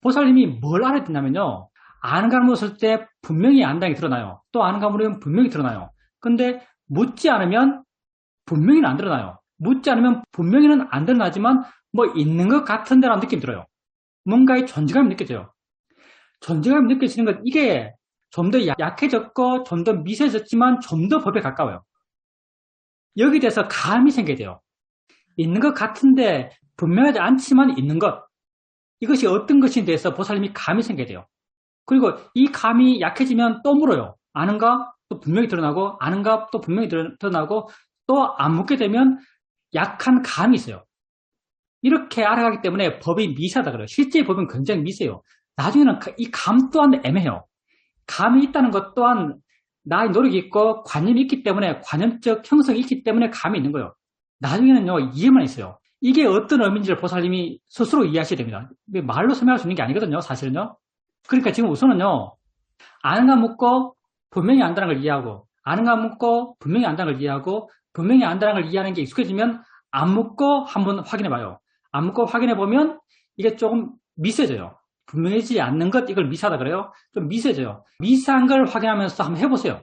보살님이 뭘 알아야 되냐면요. 아는 가 물었을 때 분명히 안다는 게 드러나요. 또 아는 가 물으면 분명히 드러나요. 근데 묻지 않으면 분명히는 안 드러나요. 묻지 않으면 분명히는 안 드러나지만 뭐 있는 것 같은데라는 느낌이 들어요. 뭔가의 존재감이 느껴져요. 존재감이 느껴지는 것 이게 좀 더 약해졌고 좀 더 미세해졌지만 좀 더 법에 가까워요. 여기에 대해서 감이 생겨야 돼요. 있는 것 같은데 분명하지 않지만 있는 것. 이것이 어떤 것인에 대해서 보살님이 감이 생겨야 돼요. 그리고 이 감이 약해지면 또 물어요. 아는가? 또 분명히 드러나고 아는가? 또 분명히 드러나고 또 안 묻게 되면 약한 감이 있어요. 이렇게 알아가기 때문에 법이 미세하다 그래요. 실제 법은 굉장히 미세해요. 나중에는 이 감 또한 애매해요. 감이 있다는 것 또한 나의 노력이 있고 관념이 있기 때문에 관념적 형성이 있기 때문에 감이 있는 거예요. 나중에는요 이해만 있어요. 이게 어떤 의미인지를 보살님이 스스로 이해하셔야 됩니다. 말로 설명할 수 있는 게 아니거든요. 사실은요. 그러니까 지금 우선은요. 아는가 묻고 분명히 안다는 걸 이해하고 아는가 묻고 분명히 안다는 걸 이해하고 분명히 안다는 걸 이해하는 게 익숙해지면 안 묻고 한번 확인해 봐요. 안 묻고 확인해 보면 이게 조금 미세져요. 분명해지지 않는 것 이걸 미세하다 그래요. 좀 미세져요. 미세한 걸 확인하면서 한번 해보세요.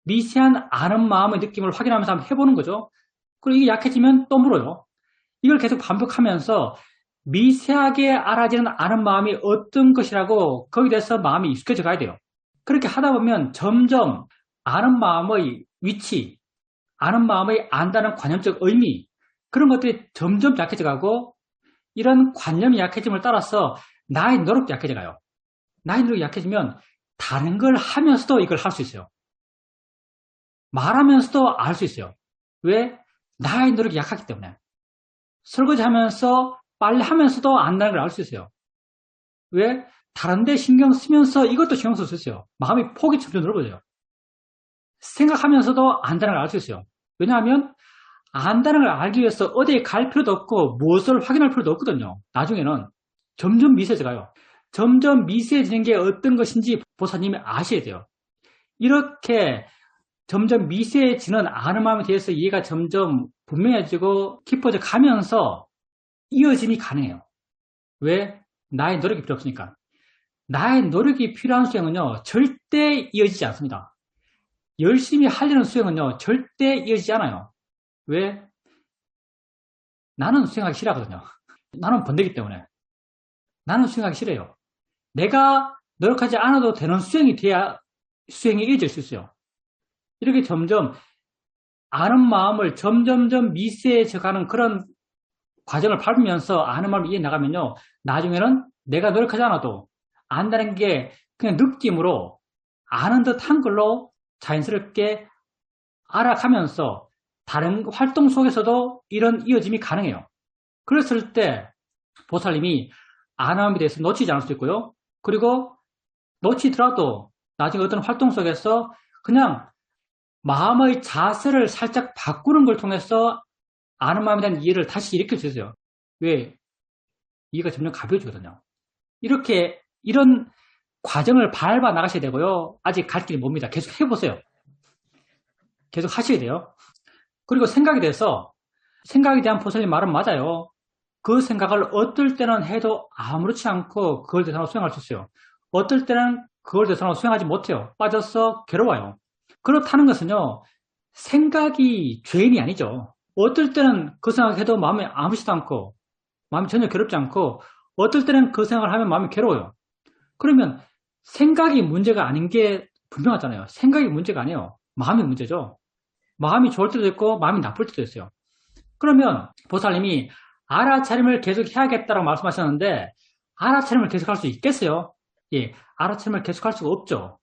미세한 아는 마음의 느낌을 확인하면서 한번 해보는 거죠. 그리고 이게 약해지면 또 물어요. 이걸 계속 반복하면서 미세하게 알아지는 아는 마음이 어떤 것이라고 거기에 대해서 마음이 익숙해져 가야 돼요. 그렇게 하다 보면 점점 아는 마음의 위치, 아는 마음의 안다는 관념적 의미 그런 것들이 점점 약해져 가고 이런 관념이 약해짐을 따라서 나의 노력도 약해져 가요. 나의 노력이 약해지면 다른 걸 하면서도 이걸 할 수 있어요. 말하면서도 알 수 있어요. 왜? 나의 노력이 약하기 때문에. 설거지 하면서 빨래 하면서도 안다는 걸 알 수 있어요. 왜? 다른 데 신경 쓰면서 이것도 신경 쓸 수 있어요. 마음의 폭이 점점 넓어져요. 생각하면서도 안다는 걸 알 수 있어요. 왜냐하면 안다는 걸 알기 위해서 어디에 갈 필요도 없고 무엇을 확인할 필요도 없거든요. 나중에는 점점 미세해져 가요. 점점 미세해지는 게 어떤 것인지 보사님이 아셔야 돼요. 이렇게 점점 미세해지는 아는 마음에 대해서 이해가 점점 분명해지고 깊어져 가면서 이어짐이 가능해요. 왜? 나의 노력이 필요 없으니까. 나의 노력이 필요한 수행은요, 절대 이어지지 않습니다. 열심히 하려는 수행은요, 절대 이어지지 않아요. 왜? 나는 수행하기 싫어하거든요. 나는 번데기 때문에. 나는 수행하기 싫어요. 내가 노력하지 않아도 되는 수행이 돼야 수행이 이어질 수 있어요. 이렇게 점점 아는 마음을 점점점 미세해져가는 그런 과정을 밟으면서 아는 마음을 이해나가면요. 나중에는 내가 노력하지 않아도 안다는 게 그냥 느낌으로 아는 듯한 걸로 자연스럽게 알아가면서 다른 활동 속에서도 이런 이어짐이 가능해요. 그랬을 때 보살님이 아는 마음에 대해서 놓치지 않을 수 있고요. 그리고 놓치더라도 나중에 어떤 활동 속에서 그냥 마음의 자세를 살짝 바꾸는 걸 통해서 아는 마음에 대한 이해를 다시 일으킬 수 있어요. 왜? 이해가 점점 가벼워지거든요. 이런 과정을 밟아 나가셔야 되고요. 아직 갈 길이 멉니다. 계속 해보세요. 계속 하셔야 돼요. 그리고 생각에 대한 보살님 말은 맞아요. 그 생각을 어떨 때는 해도 아무렇지 않고 그걸 대상으로 수행할 수 있어요. 어떨 때는 그걸 대상으로 수행하지 못해요. 빠져서 괴로워요. 그렇다는 것은요, 생각이 죄인이 아니죠. 어떨 때는 그 생각해도 마음에 아무렇지도 않고, 마음이 전혀 괴롭지 않고, 어떨 때는 그 생각을 하면 마음이 괴로워요. 그러면 생각이 문제가 아닌 게 분명하잖아요. 생각이 문제가 아니에요. 마음이 문제죠. 마음이 좋을 때도 있고, 마음이 나쁠 때도 있어요. 그러면 보살님이 알아차림을 계속 해야겠다라고 말씀하셨는데, 알아차림을 계속할 수 있겠어요? 예, 알아차림을 계속할 수가 없죠.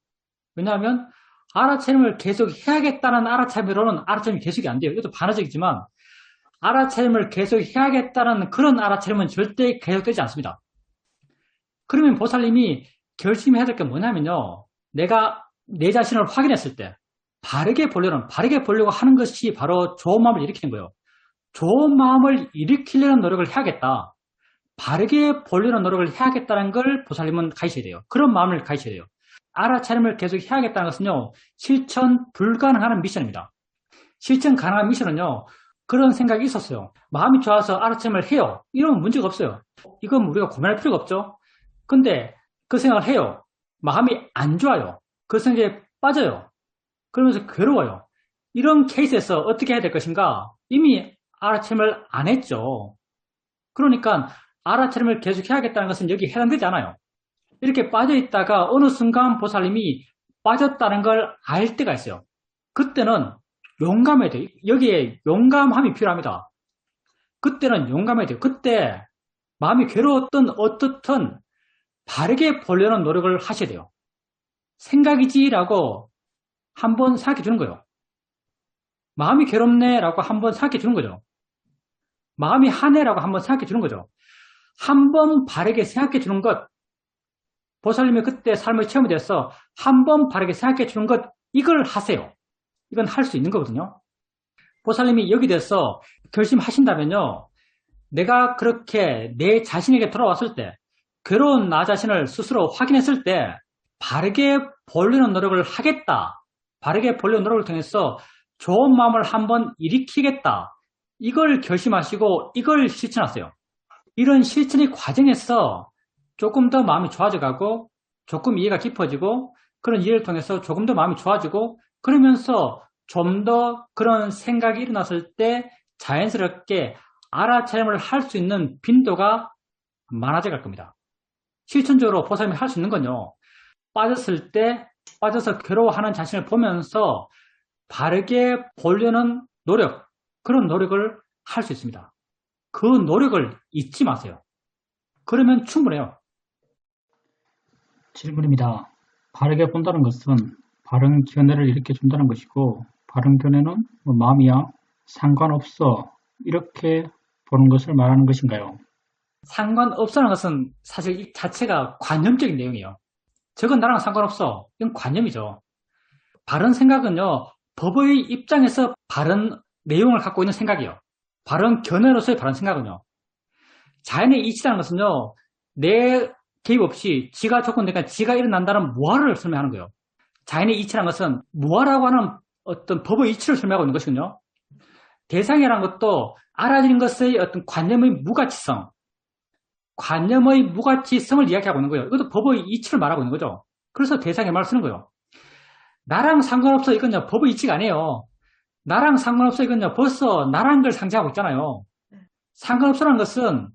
왜냐하면 알아차림을 계속 해야겠다는 알아차림으로는 알아차림이 계속이 안 돼요. 이것도 반어적이지만 알아차림을 계속 해야겠다는 그런 알아차림은 절대 계속되지 않습니다. 그러면 보살님이 결심해야 될 게 뭐냐면요. 내가 내 자신을 확인했을 때 바르게 보려고 하는 것이 바로 좋은 마음을 일으키는 거예요. 좋은 마음을 일으키려는 노력을 해야겠다. 바르게 보려는 노력을 해야겠다는 걸 보살님은 가지셔야 돼요. 그런 마음을 가지셔야 돼요. 알아차림을 계속 해야겠다는 것은요, 실천 불가능한 미션입니다. 실천 가능한 미션은요, 그런 생각이 있었어요. 마음이 좋아서 알아차림을 해요. 이러면 문제가 없어요. 이건 우리가 고민할 필요가 없죠. 근데 그 생각을 해요. 마음이 안 좋아요. 그 생각에 빠져요. 그러면서 괴로워요. 이런 케이스에서 어떻게 해야 될 것인가? 이미 알아차림을 안 했죠. 그러니까 알아차림을 계속 해야겠다는 것은 여기 해당되지 않아요. 이렇게 빠져있다가 어느 순간 보살님이 빠졌다는 걸 알 때가 있어요. 그때는 용감해야 돼요. 여기에 용감함이 필요합니다. 그때는 용감해야 돼요. 그때 마음이 괴로웠던 어떻든 바르게 보려는 노력을 하셔야 돼요. 생각이지라고 한번 생각해 주는 거예요. 마음이 괴롭네라고 한번 생각해 주는 거죠. 마음이 하네라고 한번 생각해 주는 거죠. 한번 바르게 생각해 주는 것, 보살님이 그때 삶의 체험이 돼서 한번 바르게 생각해 주는 것, 이걸 하세요. 이건 할 수 있는 거거든요. 보살님이 여기 대해서 결심하신다면요. 내가 그렇게 내 자신에게 돌아왔을 때, 괴로운 나 자신을 스스로 확인했을 때, 바르게 보려는 노력을 하겠다. 바르게 보려는 노력을 통해서 좋은 마음을 한번 일으키겠다. 이걸 결심하시고 이걸 실천하세요. 이런 실천의 과정에서 조금 더 마음이 좋아져가고 조금 이해가 깊어지고 그런 이해를 통해서 조금 더 마음이 좋아지고 그러면서 좀 더 그런 생각이 일어났을 때 자연스럽게 알아차림을 할 수 있는 빈도가 많아져 갈 겁니다. 실천적으로 보살님이 할 수 있는 건요. 빠졌을 때 빠져서 괴로워하는 자신을 보면서 바르게 보려는 노력, 그런 노력을 할 수 있습니다. 그 노력을 잊지 마세요. 그러면 충분해요. 질문입니다. 바르게 본다는 것은 바른 견해를 일으켜준다는 것이고 바른 견해는 마음이야 상관없어 이렇게 보는 것을 말하는 것인가요? 상관없어라는 것은 사실 이 자체가 관념적인 내용이에요. 저건 나랑 상관없어. 이건 관념이죠. 바른 생각은요. 법의 입장에서 바른 내용을 갖고 있는 생각이에요. 바른 견해로서의 바른 생각은요. 자연의 이치라는 것은요. 내 개입 없이 지가 조건되니까 지가 일어난다는 무아를 설명하는 거예요. 자연의 이치라는 것은 무아라고 하는 어떤 법의 이치를 설명하고 있는 것이거든요. 대상이라는 것도 알아지는 것의 어떤 관념의 무가치성, 관념의 무가치성을 이야기하고 있는 거예요. 이것도 법의 이치를 말하고 있는 거죠. 그래서 대상의 말을 쓰는 거예요. 나랑 상관없어 이건요 법의 이치가 아니에요. 나랑 상관없어 이건요 벌써 나라는 걸 상징하고 있잖아요. 상관없어라는 것은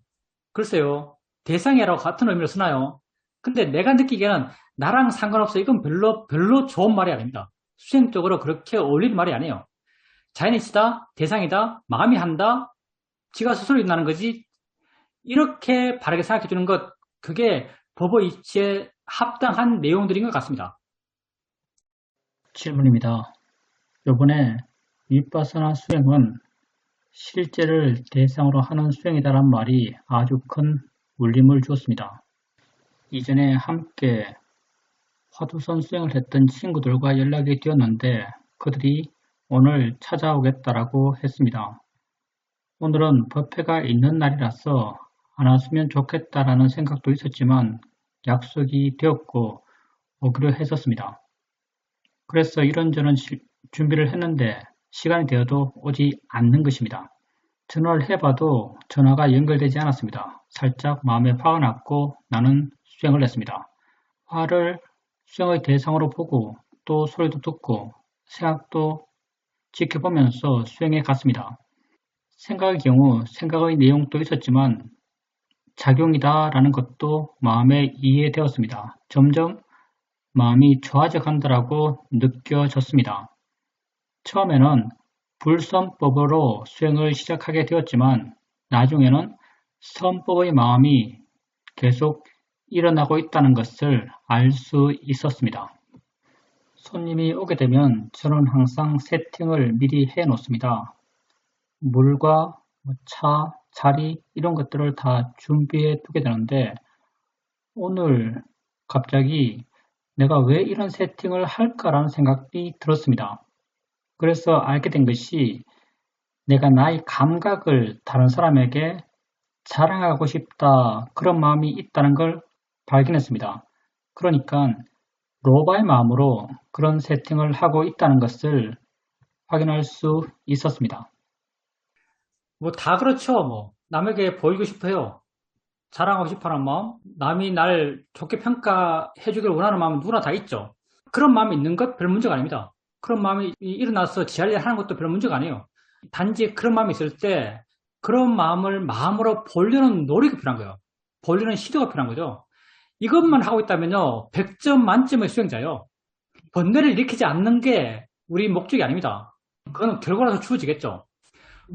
글쎄요 대상이라고 같은 의미로 쓰나요? 근데 내가 느끼기에는 나랑 상관없어 이건 별로 좋은 말이 아닙니다. 수행적으로 그렇게 어울리는 말이 아니에요. 자연이치다, 대상이다, 마음이 한다, 지가 스스로 일어나는 거지. 이렇게 바르게 생각해 주는 것, 그게 법의 이치에 합당한 내용들인 것 같습니다. 질문입니다. 요번에 윗바사나 수행은 실제를 대상으로 하는 수행이다란 말이 아주 큰 울림을 주었습니다. 이전에 함께 화두선 수행을 했던 친구들과 연락이 되었는데 그들이 오늘 찾아오겠다라고 했습니다. 오늘은 법회가 있는 날이라서 안 왔으면 좋겠다라는 생각도 있었지만 약속이 되었고 오기로 했었습니다. 그래서 이런저런 준비를 했는데 시간이 되어도 오지 않는 것입니다. 전화를 해봐도 전화가 연결되지 않았습니다. 살짝 마음에 화가 났고 나는 수행을 했습니다. 화를 수행의 대상으로 보고 또 소리도 듣고 생각도 지켜보면서 수행에 갔습니다. 생각의 경우 생각의 내용도 있었지만 작용이다 라는 것도 마음에 이해되었습니다. 점점 마음이 좋아져 간다라고 느껴졌습니다. 처음에는 불선법으로 수행을 시작하게 되었지만 나중에는 선법의 마음이 계속 일어나고 있다는 것을 알 수 있었습니다. 손님이 오게 되면 저는 항상 세팅을 미리 해 놓습니다. 물과 차, 자리 이런 것들을 다 준비해 두게 되는데 오늘 갑자기 내가 왜 이런 세팅을 할까라는 생각이 들었습니다. 그래서 알게 된 것이 내가 나의 감각을 다른 사람에게 자랑하고 싶다 그런 마음이 있다는 걸 발견했습니다. 그러니까 로바의 마음으로 그런 세팅을 하고 있다는 것을 확인할 수 있었습니다. 뭐 다 그렇죠. 뭐 남에게 보이고 싶어요. 자랑하고 싶어하는 마음, 남이 날 좋게 평가해 주길 원하는 마음은 누구나 다 있죠. 그런 마음이 있는 것 별 문제가 아닙니다. 그런 마음이 일어나서 지 할 일 하는 것도 별 문제가 아니에요. 단지 그런 마음이 있을 때 그런 마음을 마음으로 보려는 노력이 필요한 거예요. 보려는 시도가 필요한 거죠. 이것만 하고 있다면요. 100점 만점의 수행자예요. 번뇌를 일으키지 않는 게 우리 목적이 아닙니다. 그건 결과라서 주어지겠죠.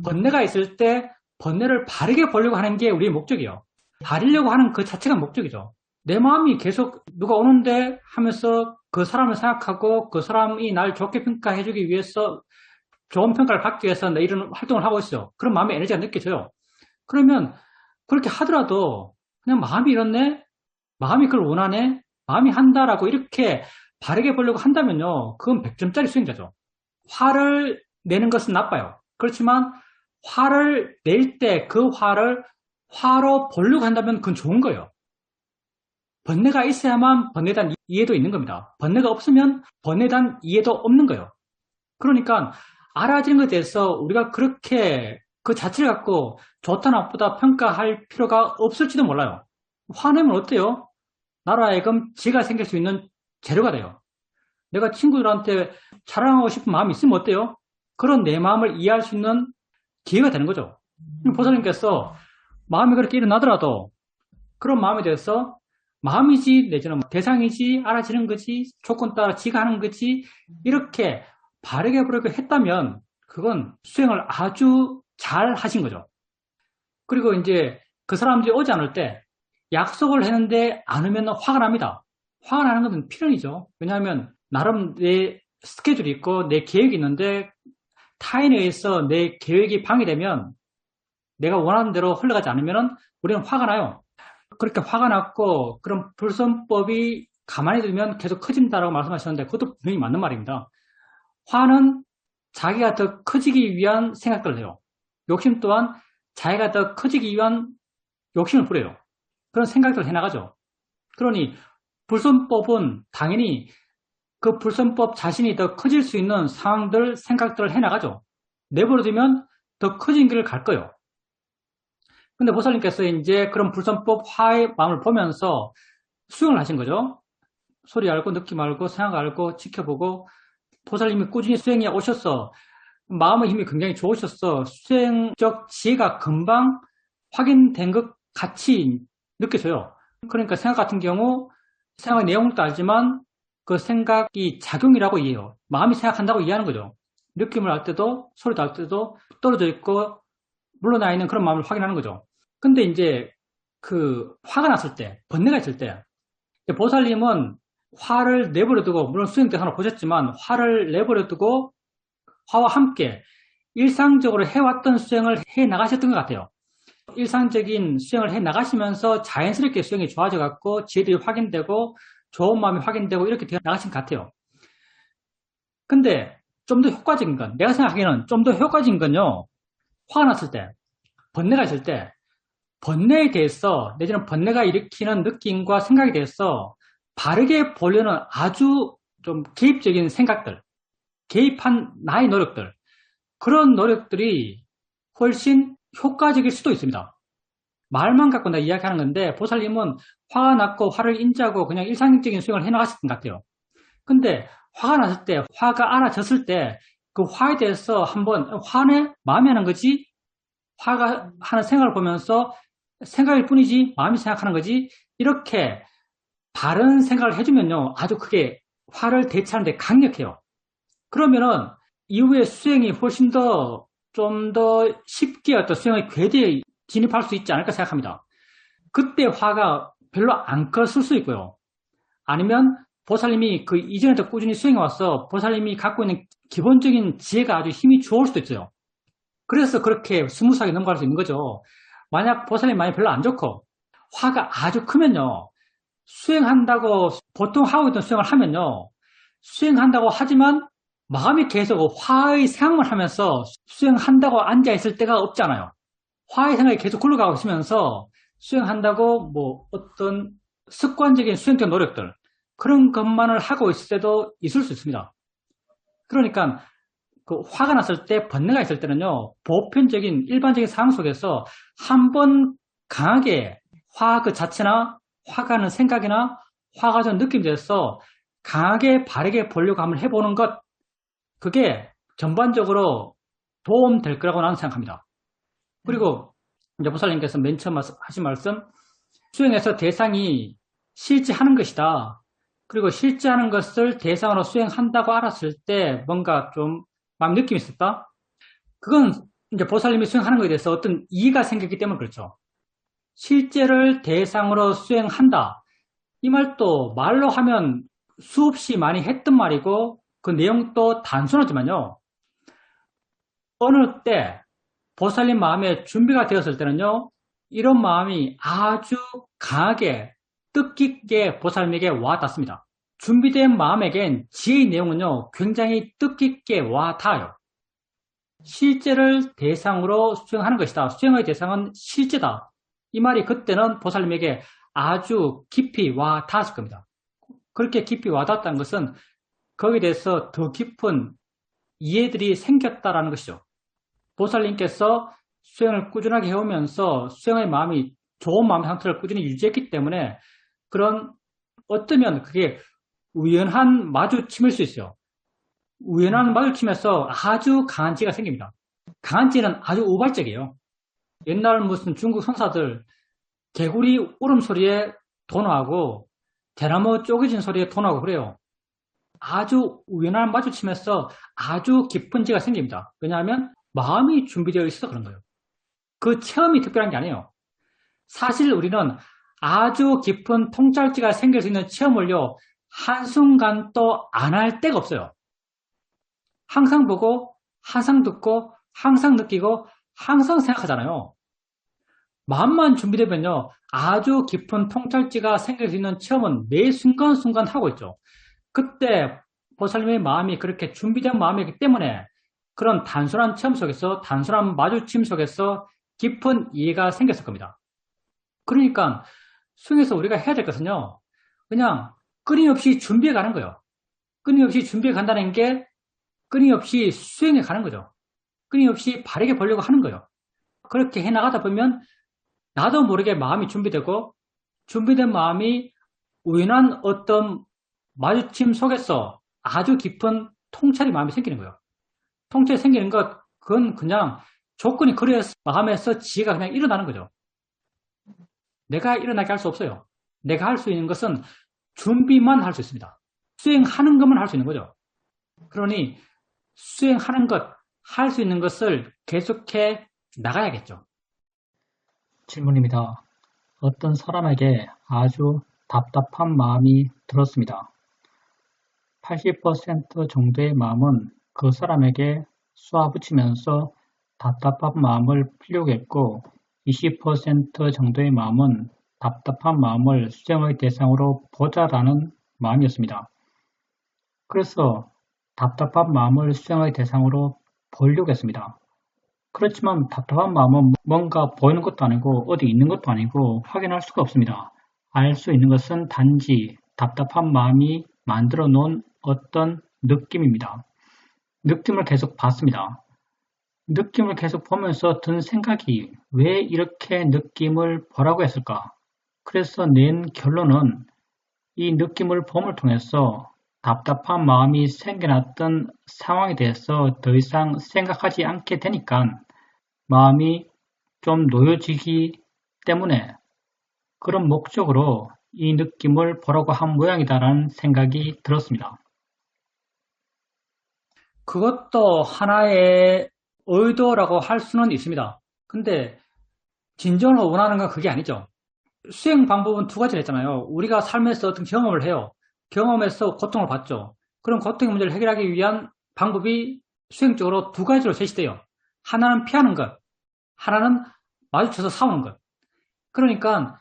번뇌가 있을 때 번뇌를 바르게 보려고 하는 게 우리의 목적이에요. 바르려고 하는 그 자체가 목적이죠. 내 마음이 계속 누가 오는데 하면서 그 사람을 생각하고 그 사람이 날 좋게 평가해주기 위해서 좋은 평가를 받기 위해서 내 이런 활동을 하고 있어요. 그런 마음의 에너지가 느껴져요. 그러면 그렇게 하더라도 그냥 마음이 이렇네? 마음이 그걸 원하네? 마음이 한다라고 이렇게 바르게 보려고 한다면요. 그건 100점짜리 수행자죠. 화를 내는 것은 나빠요. 그렇지만 화를 낼 때 그 화를 화로 보려고 한다면 그건 좋은 거예요. 번뇌가 있어야만 번뇌에 대한 이해도 있는 겁니다. 번뇌가 없으면 번뇌에 대한 이해도 없는 거예요. 그러니까 알아지는 것에 대해서 우리가 그렇게 그 자체를 갖고 좋다 나쁘다 평가할 필요가 없을지도 몰라요. 화내면 어때요? 나로 하여금 지가 생길 수 있는 재료가 돼요. 내가 친구들한테 자랑하고 싶은 마음이 있으면 어때요? 그런 내 마음을 이해할 수 있는 기회가 되는 거죠. 보살님께서 마음이 그렇게 일어나더라도 그런 마음에 대해서 마음이지 내지는 대상이지 알아지는 거지 조건 따라 지가 하는 거지 이렇게 바르게 보려고 했다면 그건 수행을 아주 잘 하신 거죠. 그리고 이제 그 사람들이 오지 않을 때 약속을 했는데 안 오면 화가 납니다. 화가 나는 것은 필연이죠. 왜냐하면 나름 내 스케줄이 있고 내 계획이 있는데 타인에 의해서 내 계획이 방해되면 내가 원하는 대로 흘러가지 않으면 우리는 화가 나요. 그렇게 화가 났고 그런 불선법이 가만히 두면 계속 커진다라고 말씀하셨는데 그것도 분명히 맞는 말입니다. 화는 자기가 더 커지기 위한 생각들을 해요. 욕심 또한 자기가 더 커지기 위한 욕심을 부려요. 그런 생각들을 해나가죠. 그러니 불선법은 당연히 그 불선법 자신이 더 커질 수 있는 상황들, 생각들을 해나가죠. 내버려두면 더 커진 길을 갈 거예요. 근데 보살님께서 이제 그런 불선법 화의 마음을 보면서 수용을 하신 거죠. 소리 알고, 느낌 알고, 생각 알고, 지켜보고, 보살님이 꾸준히 수행해 오셨어. 마음의 힘이 굉장히 좋으셨어. 수행적 지혜가 금방 확인된 것 같이 느껴져요. 그러니까 생각 같은 경우, 생각의 내용도 알지만 그 생각이 작용이라고 이해해요. 마음이 생각한다고 이해하는 거죠. 느낌을 알 때도, 소리도 알 때도 떨어져 있고, 물러나 있는 그런 마음을 확인하는 거죠. 근데 이제 그 화가 났을 때, 번뇌가 있을 때, 보살님은 화를 내버려두고, 물론 수행 대상으로 보셨지만, 화를 내버려두고, 화와 함께 일상적으로 해왔던 수행을 해 나가셨던 것 같아요. 일상적인 수행을 해 나가시면서 자연스럽게 수행이 좋아져 갖고, 지혜들이 확인되고, 좋은 마음이 확인되고, 이렇게 되어 나가신 것 같아요. 근데 좀 더 효과적인 건, 내가 생각하기에는 좀 더 효과적인 건요, 화가 났을 때, 번뇌가 있을 때, 번뇌에 대해서 내지는 번뇌가 일으키는 느낌과 생각에 대해서 바르게 보려는 아주 좀 개입적인 생각들, 개입한 나의 노력들, 그런 노력들이 훨씬 효과적일 수도 있습니다. 말만 갖고 나 이야기하는 건데 보살님은 화가 났고 화를 인지하고 그냥 일상적인 수행을 해나가셨던 것 같아요. 근데 화가 났을 때, 화가 알아졌을 때 그 화에 대해서 한번 화내? 마음이 하는 거지? 화가 하는 생각을 보면서 생각일 뿐이지 마음이 생각하는 거지 이렇게 바른 생각을 해주면요 아주 크게 화를 대처하는 데 강력해요. 그러면은 이후에 수행이 훨씬 더 좀 더 쉽게 어떤 수행의 궤도에 진입할 수 있지 않을까 생각합니다. 그때 화가 별로 안 컸을 수 있고요. 아니면 보살님이 그 이전에도 꾸준히 수행해 와서 보살님이 갖고 있는 기본적인 지혜가 아주 힘이 좋을 수도 있어요. 그래서 그렇게 스무스하게 넘어갈 수 있는 거죠. 만약 보살님 마음이 별로 안 좋고 화가 아주 크면요. 수행한다고 보통 하고 있던 수행을 하면요. 수행한다고 하지만 마음이 계속 화의 생각만 하면서 수행한다고 앉아있을 때가 없잖아요. 화의 생각이 계속 굴러가고 있으면서 수행한다고 뭐 어떤 습관적인 수행적 노력들 그런 것만을 하고 있을 때도 있을 수 있습니다. 그러니까 그 화가 났을 때, 번뇌가 있을 때는요, 보편적인 일반적인 상황 속에서 한번 강하게 화 그 자체나 화가 나는 생각이나 화가 전 느낌에 대해서 강하게 바르게 보려고 한번 해보는 것, 그게 전반적으로 도움될 거라고 나는 생각합니다. 그리고 이제 보살님께서 맨 처음 하신 말씀, 수행에서 대상이 실제하는 것이다. 그리고 실제하는 것을 대상으로 수행한다고 알았을 때 뭔가 좀 마음 느낌이 있었다? 그건 이제 보살님이 수행하는 것에 대해서 어떤 이의가 생겼기 때문에 그렇죠. 실제를 대상으로 수행한다. 이 말도 말로 하면 수없이 많이 했던 말이고 그 내용도 단순하지만요. 어느 때 보살님 마음에 준비가 되었을 때는요. 이런 마음이 아주 강하게 뜻깊게 보살님에게 와닿습니다. 준비된 마음에겐 지혜의 내용은요. 굉장히 뜻깊게 와닿아요. 실제를 대상으로 수행하는 것이다. 수행의 대상은 실제다. 이 말이 그때는 보살님에게 아주 깊이 와닿았을 겁니다. 그렇게 깊이 와닿았다는 것은 거기에 대해서 더 깊은 이해들이 생겼다라는 것이죠. 보살님께서 수행을 꾸준하게 해오면서 수행의 마음이 좋은 마음 상태를 꾸준히 유지했기 때문에 그런 어쩌면 그게 우연한 마주침일 수 있어요. 우연한 마주침에서 아주 강한 지혜가 생깁니다. 강한 지혜는 아주 우발적이에요. 옛날 무슨 중국 선사들 개구리 울음소리에 도노하고 대나무 쪼개진 소리에 도노하고 그래요. 아주 우연한 마주침에서 아주 깊은 지혜가 생깁니다. 왜냐하면 마음이 준비되어 있어서 그런 거예요. 그 체험이 특별한 게 아니에요. 사실 우리는 아주 깊은 통찰지가 생길 수 있는 체험을요. 한순간도 안 할 데가 없어요. 항상 보고 항상 듣고 항상 느끼고 항상 생각하잖아요. 마음만 준비되면요. 아주 깊은 통찰지가 생길 수 있는 체험은 매 순간순간 하고 있죠. 그때 보살님의 마음이 그렇게 준비된 마음이기 때문에 그런 단순한 체험 속에서 단순한 마주침 속에서 깊은 이해가 생겼을 겁니다. 그러니까 수행에서 우리가 해야 될 것은요. 그냥 끊임없이 준비해 가는 거예요. 끊임없이 준비해 간다는 게 끊임없이 수행해 가는 거죠. 끊임없이 바르게 보려고 하는 거예요. 그렇게 해나가다 보면 나도 모르게 마음이 준비되고 준비된 마음이 우연한 어떤 마주침 속에서 아주 깊은 통찰이 마음에 생기는 거예요. 통찰이 생기는 것, 그건 그냥 조건이 그래서 마음에서 지혜가 그냥 일어나는 거죠. 내가 일어나게 할 수 없어요. 내가 할 수 있는 것은 준비만 할 수 있습니다. 수행하는 것만 할 수 있는 거죠. 그러니 수행하는 것, 할 수 있는 것을 계속해 나가야겠죠. 질문입니다. 어떤 사람에게 아주 답답한 마음이 들었습니다. 80% 정도의 마음은 그 사람에게 쏘아붙이면서 답답한 마음을 풀려고 했고 20% 정도의 마음은 답답한 마음을 수행의 대상으로 보자라는 마음이었습니다. 그래서 답답한 마음을 수행의 대상으로 보려고 했습니다. 그렇지만 답답한 마음은 뭔가 보이는 것도 아니고 어디 있는 것도 아니고 확인할 수가 없습니다. 알 수 있는 것은 단지 답답한 마음이 만들어 놓은 어떤 느낌입니다. 느낌을 계속 봤습니다. 느낌을 계속 보면서 든 생각이 왜 이렇게 느낌을 보라고 했을까? 그래서 낸 결론은 이 느낌을 봄을 통해서 답답한 마음이 생겨났던 상황에 대해서 더 이상 생각하지 않게 되니까 마음이 좀 놓여지기 때문에 그런 목적으로 이 느낌을 보라고 한 모양이다라는 생각이 들었습니다. 그것도 하나의 의도라고 할 수는 있습니다. 근데 진정으로 원하는 건 그게 아니죠. 수행 방법은 두 가지를 했잖아요. 우리가 삶에서 어떤 경험을 해요. 경험에서 고통을 받죠. 그런 고통의 문제를 해결하기 위한 방법이 수행적으로 두 가지로 제시돼요. 하나는 피하는 것, 하나는 마주쳐서 싸우는 것. 그러니까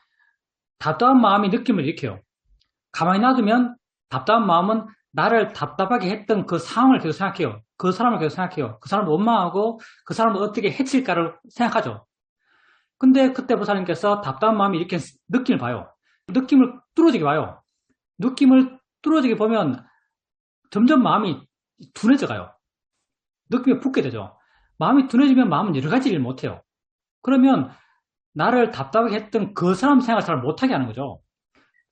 답답한 마음이 느낌을 일으켜요. 가만히 놔두면 답답한 마음은 나를 답답하게 했던 그 상황을 계속 생각해요. 그 사람을 계속 생각해요. 그 사람을 원망하고 그 사람을 어떻게 해칠까를 생각하죠. 근데 그때 보살님께서 답답한 마음이 이렇게 느낌을 봐요. 느낌을 뚫어지게 봐요. 느낌을 뚫어지게 보면 점점 마음이 둔해져 가요. 느낌이 붙게 되죠. 마음이 둔해지면 마음은 여러 가지 일을 못해요. 그러면 나를 답답하게 했던 그 사람 생각을 잘 못하게 하는 거죠.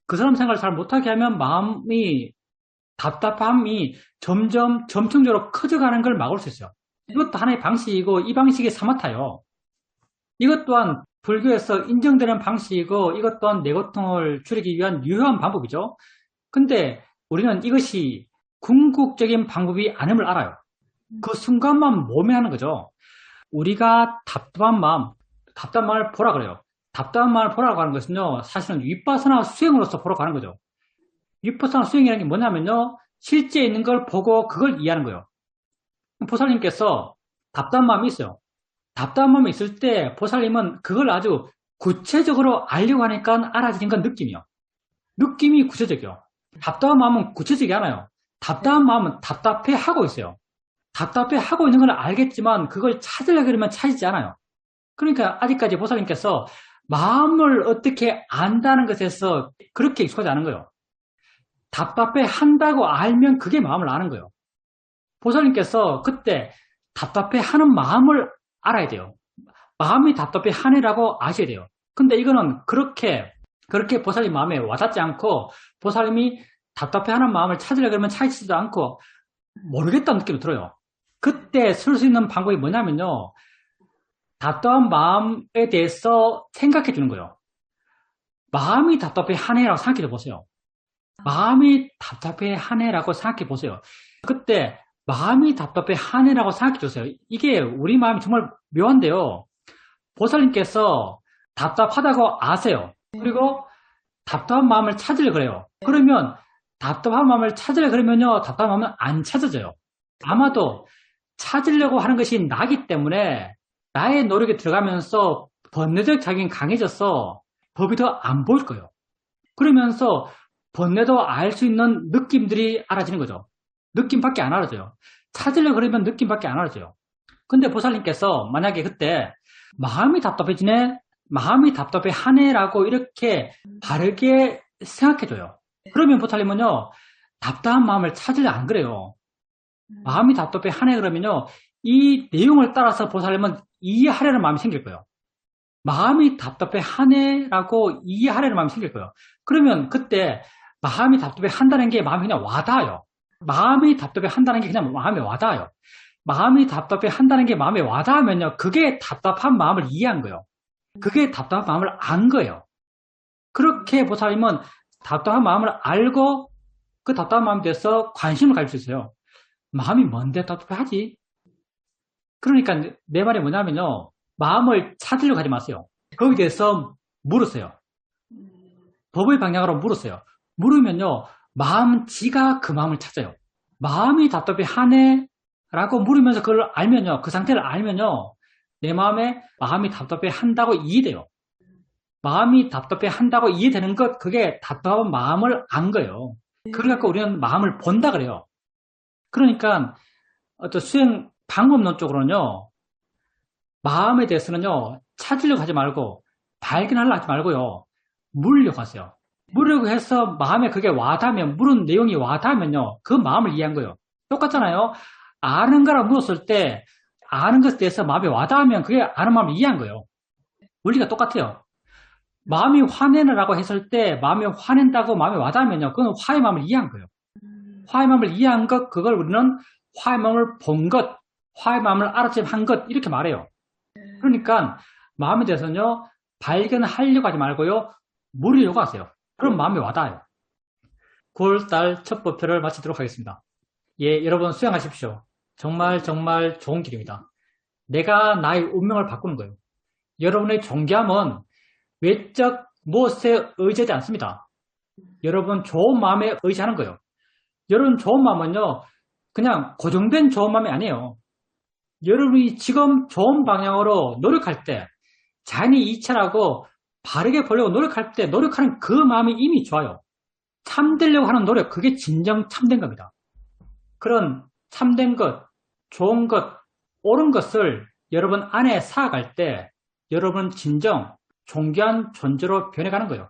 그 사람 생각을 잘 못하게 하면 마음이 답답함이 점점 점층적으로 커져가는 걸 막을 수 있어요. 이것도 하나의 방식이고 이 방식이 사마타요. 이것 또한 불교에서 인정되는 방식이고 이것 또한 내 고통을 줄이기 위한 유효한 방법이죠. 근데 우리는 이것이 궁극적인 방법이 아님을 알아요. 그 순간만 모면하는 거죠. 우리가 답답한 마음을 보라 그래요. 답답한 마음을 보라고 하는 것은요, 사실은 윗바사나 수행으로서 보러 가는 거죠. 윗바사나 수행이라는 게 뭐냐면요, 실제 있는 걸 보고 그걸 이해하는 거예요. 보살님께서 답답한 마음이 있어요. 답답한 마음이 있을 때 보살님은 그걸 아주 구체적으로 알려고 하니까 알아지는 건 느낌이요. 느낌이 구체적이요. 답답한 마음은 구체적이 않아요. 답답한 마음은 답답해 하고 있어요. 답답해 하고 있는 걸 알겠지만 그걸 찾으려고 그러면 찾지 않아요. 그러니까 아직까지 보살님께서 마음을 어떻게 안다는 것에서 그렇게 익숙하지 않은 거예요. 답답해 한다고 알면 그게 마음을 아는 거예요. 보살님께서 그때 답답해 하는 마음을 알아야 돼요. 마음이 답답해 하네라고 아셔야 돼요. 근데 이거는 그렇게 보살님 마음에 와닿지 않고 보살님이 답답해 하는 마음을 찾으려고 그러면 찾지도 않고 모르겠다는 느낌이 들어요. 그때 쓸 수 있는 방법이 뭐냐면요. 답답한 마음에 대해서 생각해 주는 거예요. 마음이 답답해 하네라고 생각해 보세요. 마음이 답답해 하네라고 생각해 보세요. 그때 마음이 답답해 하네라고 생각해 주세요. 이게 우리 마음이 정말 묘한데요. 보살님께서 답답하다고 아세요. 그리고 답답한 마음을 찾으려고 그래요. 그러면 답답한 마음을 찾으려고 그러면요. 답답한 마음은 안 찾아져요. 아마도 찾으려고 하는 것이 나기 때문에 나의 노력이 들어가면서 번뇌적 자격이 강해져서 법이 더 안 보일 거예요. 그러면서 번뇌도 알 수 있는 느낌들이 알아지는 거죠. 느낌밖에 안 알아져요. 찾으려고 그러면 느낌밖에 안 알아져요. 근데 보살님께서 만약에 그때 마음이 답답해지네, 마음이 답답해 하네라고 이렇게 바르게 생각해줘요. 그러면 보살님은요, 답답한 마음을 찾으려 안 그래요. 마음이 답답해 하네 그러면요, 이 내용을 따라서 보살님은 이해하려는 마음이 생길 거예요. 마음이 답답해하네라고 이해하려는 마음이 생길 거예요. 그러면 그때 마음이 답답해한다는 게 마음이 그냥 와닿아요. 마음이 답답해한다는 게 그냥 마음에 와닿아요. 마음이 답답해한다는 게 마음에 와닿으면요, 그게 답답한 마음을 이해한 거예요. 그게 답답한 마음을 안 거예요. 그렇게 보살님은 답답한 마음을 알고 그 답답한 마음에 대해서 관심을 가질 수 있어요. 마음이 뭔데 답답하지? 그러니까 내 말이 뭐냐면요, 마음을 찾으려고 하지 마세요. 거기에 대해서 물으세요. 법의 방향으로 물으세요. 물으면요, 마음 지가 그 마음을 찾아요. 마음이 답답해하네 라고 물으면서 그걸 알면요, 그 상태를 알면요, 내 마음에 마음이 답답해한다고 이해돼요. 마음이 답답해한다고 이해되는 것, 그게 답답한 마음을 안 거예요. 그걸 갖고 우리는 마음을 본다 그래요. 그러니까 어떤 수행 방법론적으로는요, 마음에 대해서는요, 찾으려고 하지 말고 발견하려고 하지 말고요, 물으려고 하세요. 물으려고 해서 마음에 그게 와닿으면, 물은 내용이 와닿으면요, 그 마음을 이해한 거예요. 똑같잖아요. 아는 거라 물었을 때 아는 것에 대해서 마음에 와닿으면 그게 아는 마음을 이해한 거예요. 원리가 똑같아요. 마음이 화내라고 했을 때 마음이 화낸다고 마음에 와닿으면요, 그건 화의 마음을 이해한 거예요. 화의 마음을 이해한 것, 그걸 우리는 화의 마음을 본 것, 화의 마음을 알아챈 것, 이렇게 말해요. 그러니까 마음에 대해서는요, 발견하려고 하지 말고요, 물으려고 하세요. 그럼 마음이 와닿아요. 9월달 첫 법회를 마치도록 하겠습니다. 예, 여러분 수행하십시오. 정말 정말 좋은 길입니다. 내가 나의 운명을 바꾸는 거예요. 여러분의 존귀함은 외적 무엇에 의지하지 않습니다. 여러분 좋은 마음에 의지하는 거예요. 여러분 좋은 마음은요, 그냥 고정된 좋은 마음이 아니에요. 여러분이 지금 좋은 방향으로 노력할 때, 자연히 이철하고 바르게 보려고 노력할 때 노력하는 그 마음이 이미 좋아요. 참되려고 하는 노력, 그게 진정 참된 겁니다. 그런 참된 것, 좋은 것, 옳은 것을 여러분 안에 쌓아갈 때 여러분 진정 존귀한 존재로 변해가는 거예요.